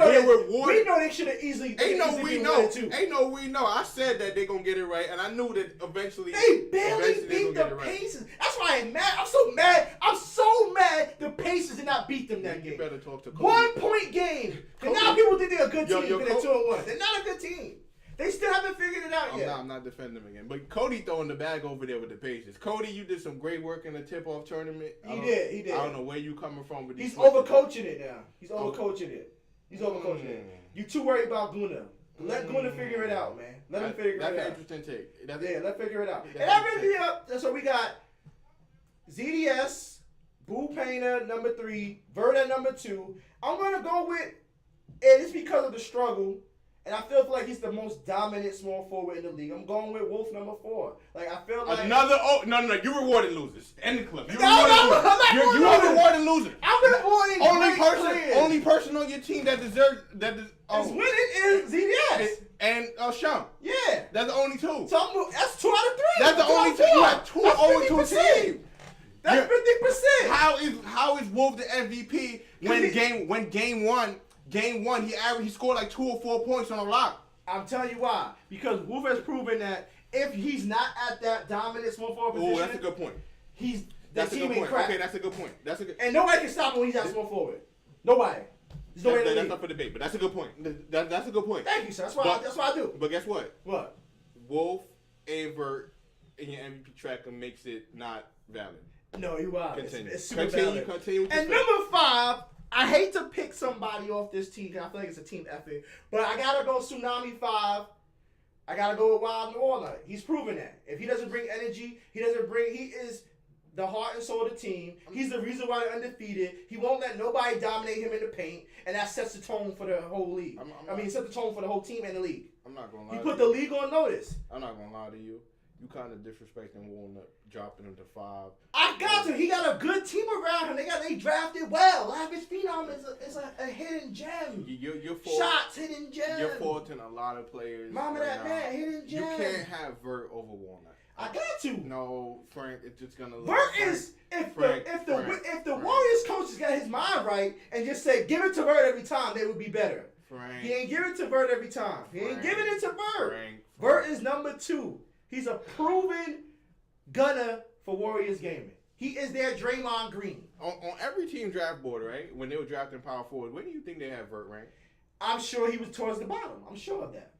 We know they should have easily... we know. I said that they're going to get it right, and I knew that eventually... They barely beat the Pacers. That's why I'm mad. I'm so mad the Pacers did not beat them that game. You better talk to Kobe. 1-point game. And now people think they're a good team because they're 2-1. They're not a good team. They still haven't figured it out yet. I'm not defending them again. But Cody throwing the bag over there with the Pacers. Cody, you did some great work in the tip-off tournament. He did. I don't know where you coming from with these. He's overcoaching it now. He's overcoaching it. You too worried about Guna. Let Guna figure it out, man. Let him figure it out. That's an interesting take. Let's figure it out. And that brings me up. So we got ZDS, Boo Painter, number 3, Vert at number 2. I'm going to go with, and it's because of the struggle, And I feel like he's the most dominant small forward in the league. I'm going with Wolf number 4. Like, I feel like... No. You rewarded losers. End the clip. You rewarded losers. I'm rewarding Only person on your team that deserves... is winning is ZDS. And Shum. Yeah. That's the only two. So that's 2 out of 3. That's the only two. You have 2-0-2 team. That's 50%. How is Wolf the MVP when game one he scored like 2 or 4 points on a lock? I'm telling you why. Because Wolf has proven that if he's not at that dominant small forward position, that's a good point. That's a good point. Crap. Okay, that's a good point. And nobody can stop him when he's at small forward. Nobody. That's not for debate, but that's a good point. That's a good point. Thank you, sir. That's what I do. But guess what? What? Wolf, Avert in your MVP tracker makes it not valid. No, you are. Continue. It's super valid. Continue. And number 5, I hate to pick somebody off this team because I feel like it's a team effort, but I gotta go Tsunami 5. I gotta go with Wild New Orleans. He's proven that. If he doesn't bring energy, he is the heart and soul of the team. He's the reason why they're undefeated. He won't let nobody dominate him in the paint, and that sets the tone for the whole league. It sets the tone for the whole team and the league. I'm not gonna lie. He put the league on notice. I'm not gonna lie to you. You kind of disrespecting Walnut, dropping him to 5. I got to. He got a good team around him. They drafted well. Lavish Phenom is a hidden gem. You're Shots, hidden gem. You're faulting a lot of players. Mama right that now. man, hidden gem. You can't have Vert over Walnut. I got to. No, Frank, it's just gonna look. Vert is if the Warriors coaches got his mind right and just say give it to Vert every time, they would be better. Frank, he ain't giving it to Vert every time. He ain't giving it to Vert. Frank. Vert is number 2. He's a proven gunner for Warriors gaming. He is their Draymond Green. On every team draft board, right? When they were drafting power forward, where do you think they have Vert ranked? I'm sure he was towards the bottom. I'm sure of that.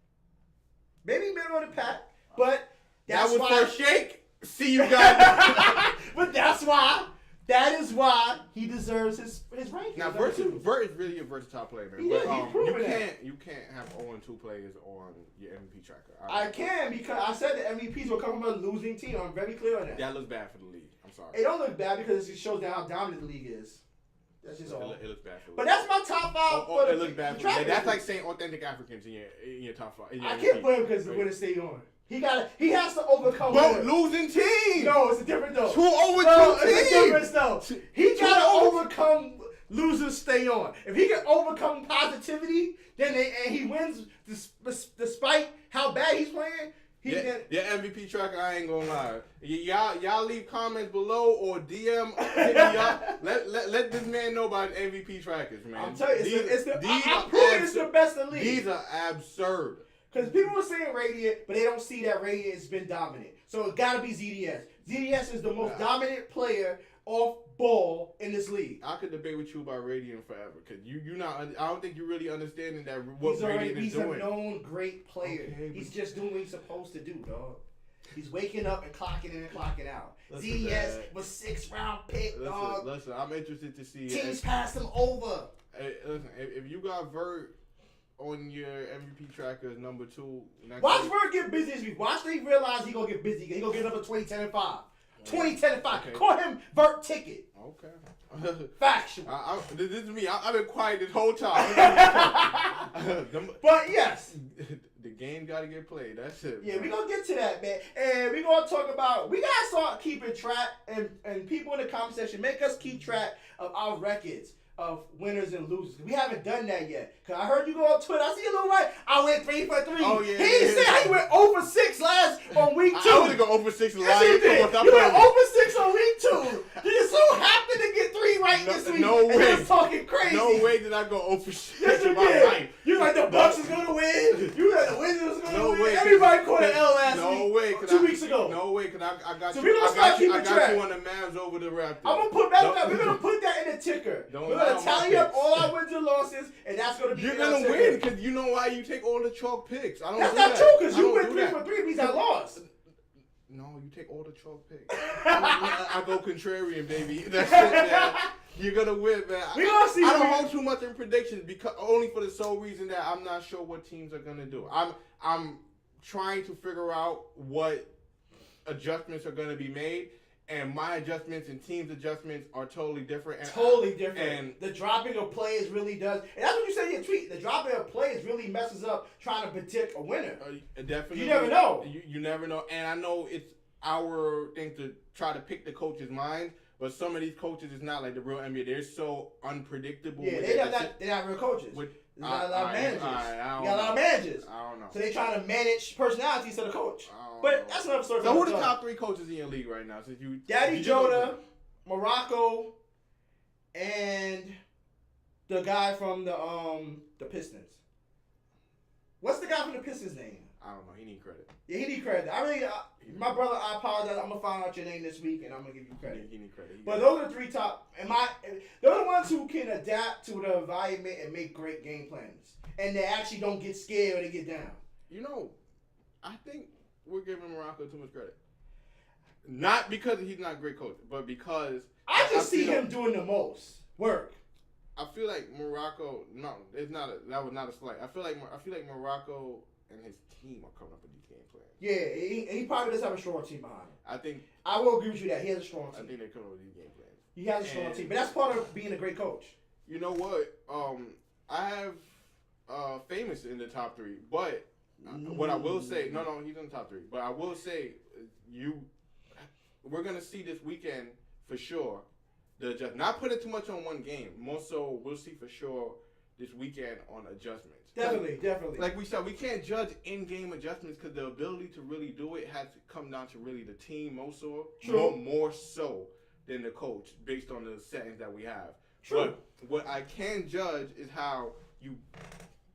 Maybe middle of the pack, but that's that was why. For Shake. See you guys. But that's why. That is why he deserves his ranking. Now, Vert is really a versatile player, man. Yeah, he's proven you can't have 0-2 players on your MVP tracker. I can because I said the MVPs will come from a losing team. I'm very clear on that. That looks bad for the league. I'm sorry. It don't look bad because it shows how dominant the league is. That's just all. It looks bad for the league. But that's my top 5. It looks bad for the league. That's like saying authentic Africans in your top 5. I can't put him because the winner stayed on. He has to overcome. But losing team. No, it's a different though. 2-0-2 team. It's a difference though. He gotta overcome losers stay on. If he can overcome positivity, then he wins despite how bad he's playing. Your MVP tracker, I ain't gonna lie. Y'all leave comments below or DM. Y'all, let this man know about MVP trackers, man. I'm telling you, I'm proving it's the best in the league. These are absurd. Because people are saying Radiant, but they don't see that Radiant has been dominant. So it got to be ZDS. ZDS is the most dominant player off ball in this league. I could debate with you about Radiant forever because you're not. I don't think you're really understanding that what Radiant is doing. He's a known great player. Okay, he's just doing what he's supposed to do, dog. He's waking up and clocking in and clocking out. ZDS was 6th-round pick, dog. Listen, I'm interested to see. Teams passed him over. Hey, listen, if you got Vert on your MVP tracker as number 2. Watch Vert get busy this week. Watch they realize he gonna get busy. He gonna get up to 20-10-5. 20-10-5. Okay. Call him Vert Ticket. Okay. Factual. This is me. I've been quiet this whole time. But yes. The game got to get played. That's it. Yeah, we're going to get to that, man. And we're going to talk about, we got to start keeping track, and people in the comment section, make us keep track of our records of winners and losers. We haven't done that yet. Because I heard you go on Twitter. I see you little right. I went 3 for 3. Oh, yeah. He didn't say how you went over 6 last on week 2. I was going to go over 6 last. Yes, he did. You went over 6 on week 2. You just so happened to get 3 right this week. No way. And just talking crazy. No way did I go over 6. Yes, you did. You like the Bucks is going to win. You like the Wizards is going to win. Way, everybody caught an L last week. No way. 2 weeks ago. No way. Because I got so you. I got you on the Mavs over the Raptors. I'm going to put that. We're going to put that in the ticker. We're going to tally up all our wins and losses, and that's going to be. You're going to win because you know why you take all the chalk picks. I don't that's do not that. true because you went 3 for 3 means I lost. No, you take all the chalk picks. I go contrarian, baby. That's it, man. You're gonna win, man. We gonna see. I don't hold too much in predictions because only for the sole reason that I'm not sure what teams are gonna do. I'm trying to figure out what adjustments are gonna be made, and my adjustments and team's adjustments are totally different. And totally different. And the dropping of plays really does, and that's what you said in your tweet. The dropping of plays really messes up trying to predict a winner. Definitely, you never know. You never know, and I know it's our thing to try to pick the coach's mind, but some of these coaches is not like the real NBA. They're so unpredictable. Yeah, they're not real coaches. There's not a lot of managers. You got a lot of managers. I don't know. So they trying to manage personalities of the coach. But that's another story. So who are the top 3 coaches in your league right now? Since you, Daddy Jonah, Morocco, and the guy from the Pistons. What's the guy from the Pistons' name? I don't know. He need credit. Yeah, he need credit. I really, my brother, I apologize. I'm gonna find out your name this week, and I'm gonna give you credit. He need credit. But those are the 3 top. They're the ones who can adapt to the environment and make great game plans, and they actually don't get scared or they get down. You know, I think we're giving Morocco too much credit. Not because he's not a great coach, but because I see him doing the most work. I feel like Morocco. No, it's not. That was not a slight. I feel like Morocco and his team are coming up with these game plans. Yeah, he probably does have a strong team behind him. I will agree with you that he has a strong team. I think they're coming up with these game plans. He has a strong team, but that's part of being a great coach. You know what? I have Famous in the top 3, but what I will say, no, he's in the top 3. But I will say, we're gonna see this weekend for sure. Not put it too much on one game. More so, we'll see for sure this weekend on adjustments. Definitely. Like we said, we can't judge in-game adjustments because the ability to really do it has to come down to really the team more so than the coach based on the settings that we have. True. But what I can judge is how you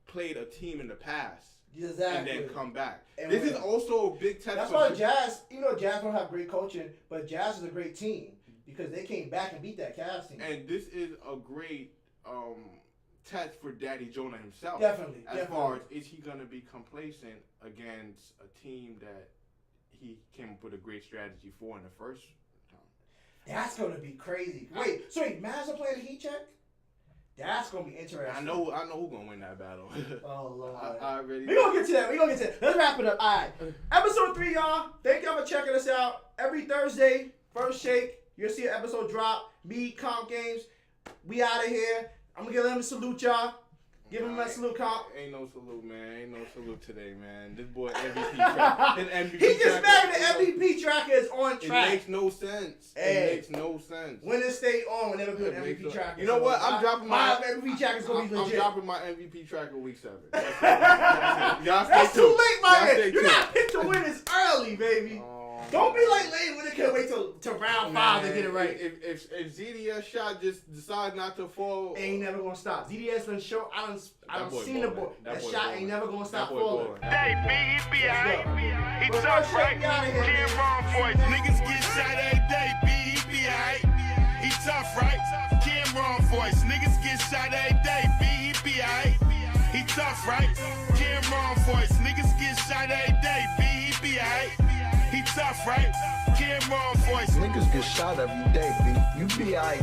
played a team in the past. Exactly. And then come back. And this is also a big test. That's why Jazz, Jazz don't have great coaching, but Jazz is a great team because they came back and beat that Cavs team. And this is a great test for Daddy Jonah himself. Definitely. As far as, is he going to be complacent against a team that he came up with a great strategy for in the first time? That's going to be crazy. Wait, Mavs are playing the Heat check? That's going to be interesting. I know who's going to win that battle. Oh, Lord. We're going to get to that. Let's wrap it up. All right. Episode 3, y'all. Thank y'all for checking us out. Every Thursday, First Shake, you'll see an episode drop. Me, Comp Games. We out of here. I'm going to give them a salute, y'all. Give him a salute, Comp. Ain't no salute, man. Ain't no salute today, man. This boy MVP track. He just mad the MVP tracker is on track. It makes no sense. It makes no sense. When it stay on, whenever we do an MVP tracker. You know what? I'm dropping my MVP tracker is going to be legit. I'm dropping my MVP tracker week 7. That's too late, my man. You got to pick the winners early, baby. Don't be like late when it can't wait till round 5 to get it right. If ZDS shot just decides not to fall, it ain't never gonna stop. ZDS done show. I done seen the boy. That shot ain't never gonna stop falling. Hey, B, he be aight. He tough, right? Can't wrong for it. Niggas get shot every day. B, he be aight. He tough, right? Can't wrong for it. Niggas get shot every day. B, he be aight. He tough, right? Can't wrong for it. Niggas get shot every day. B, he be aight. He tough, right? Can't wrong voice. Niggas get shot every day, B. You be aight.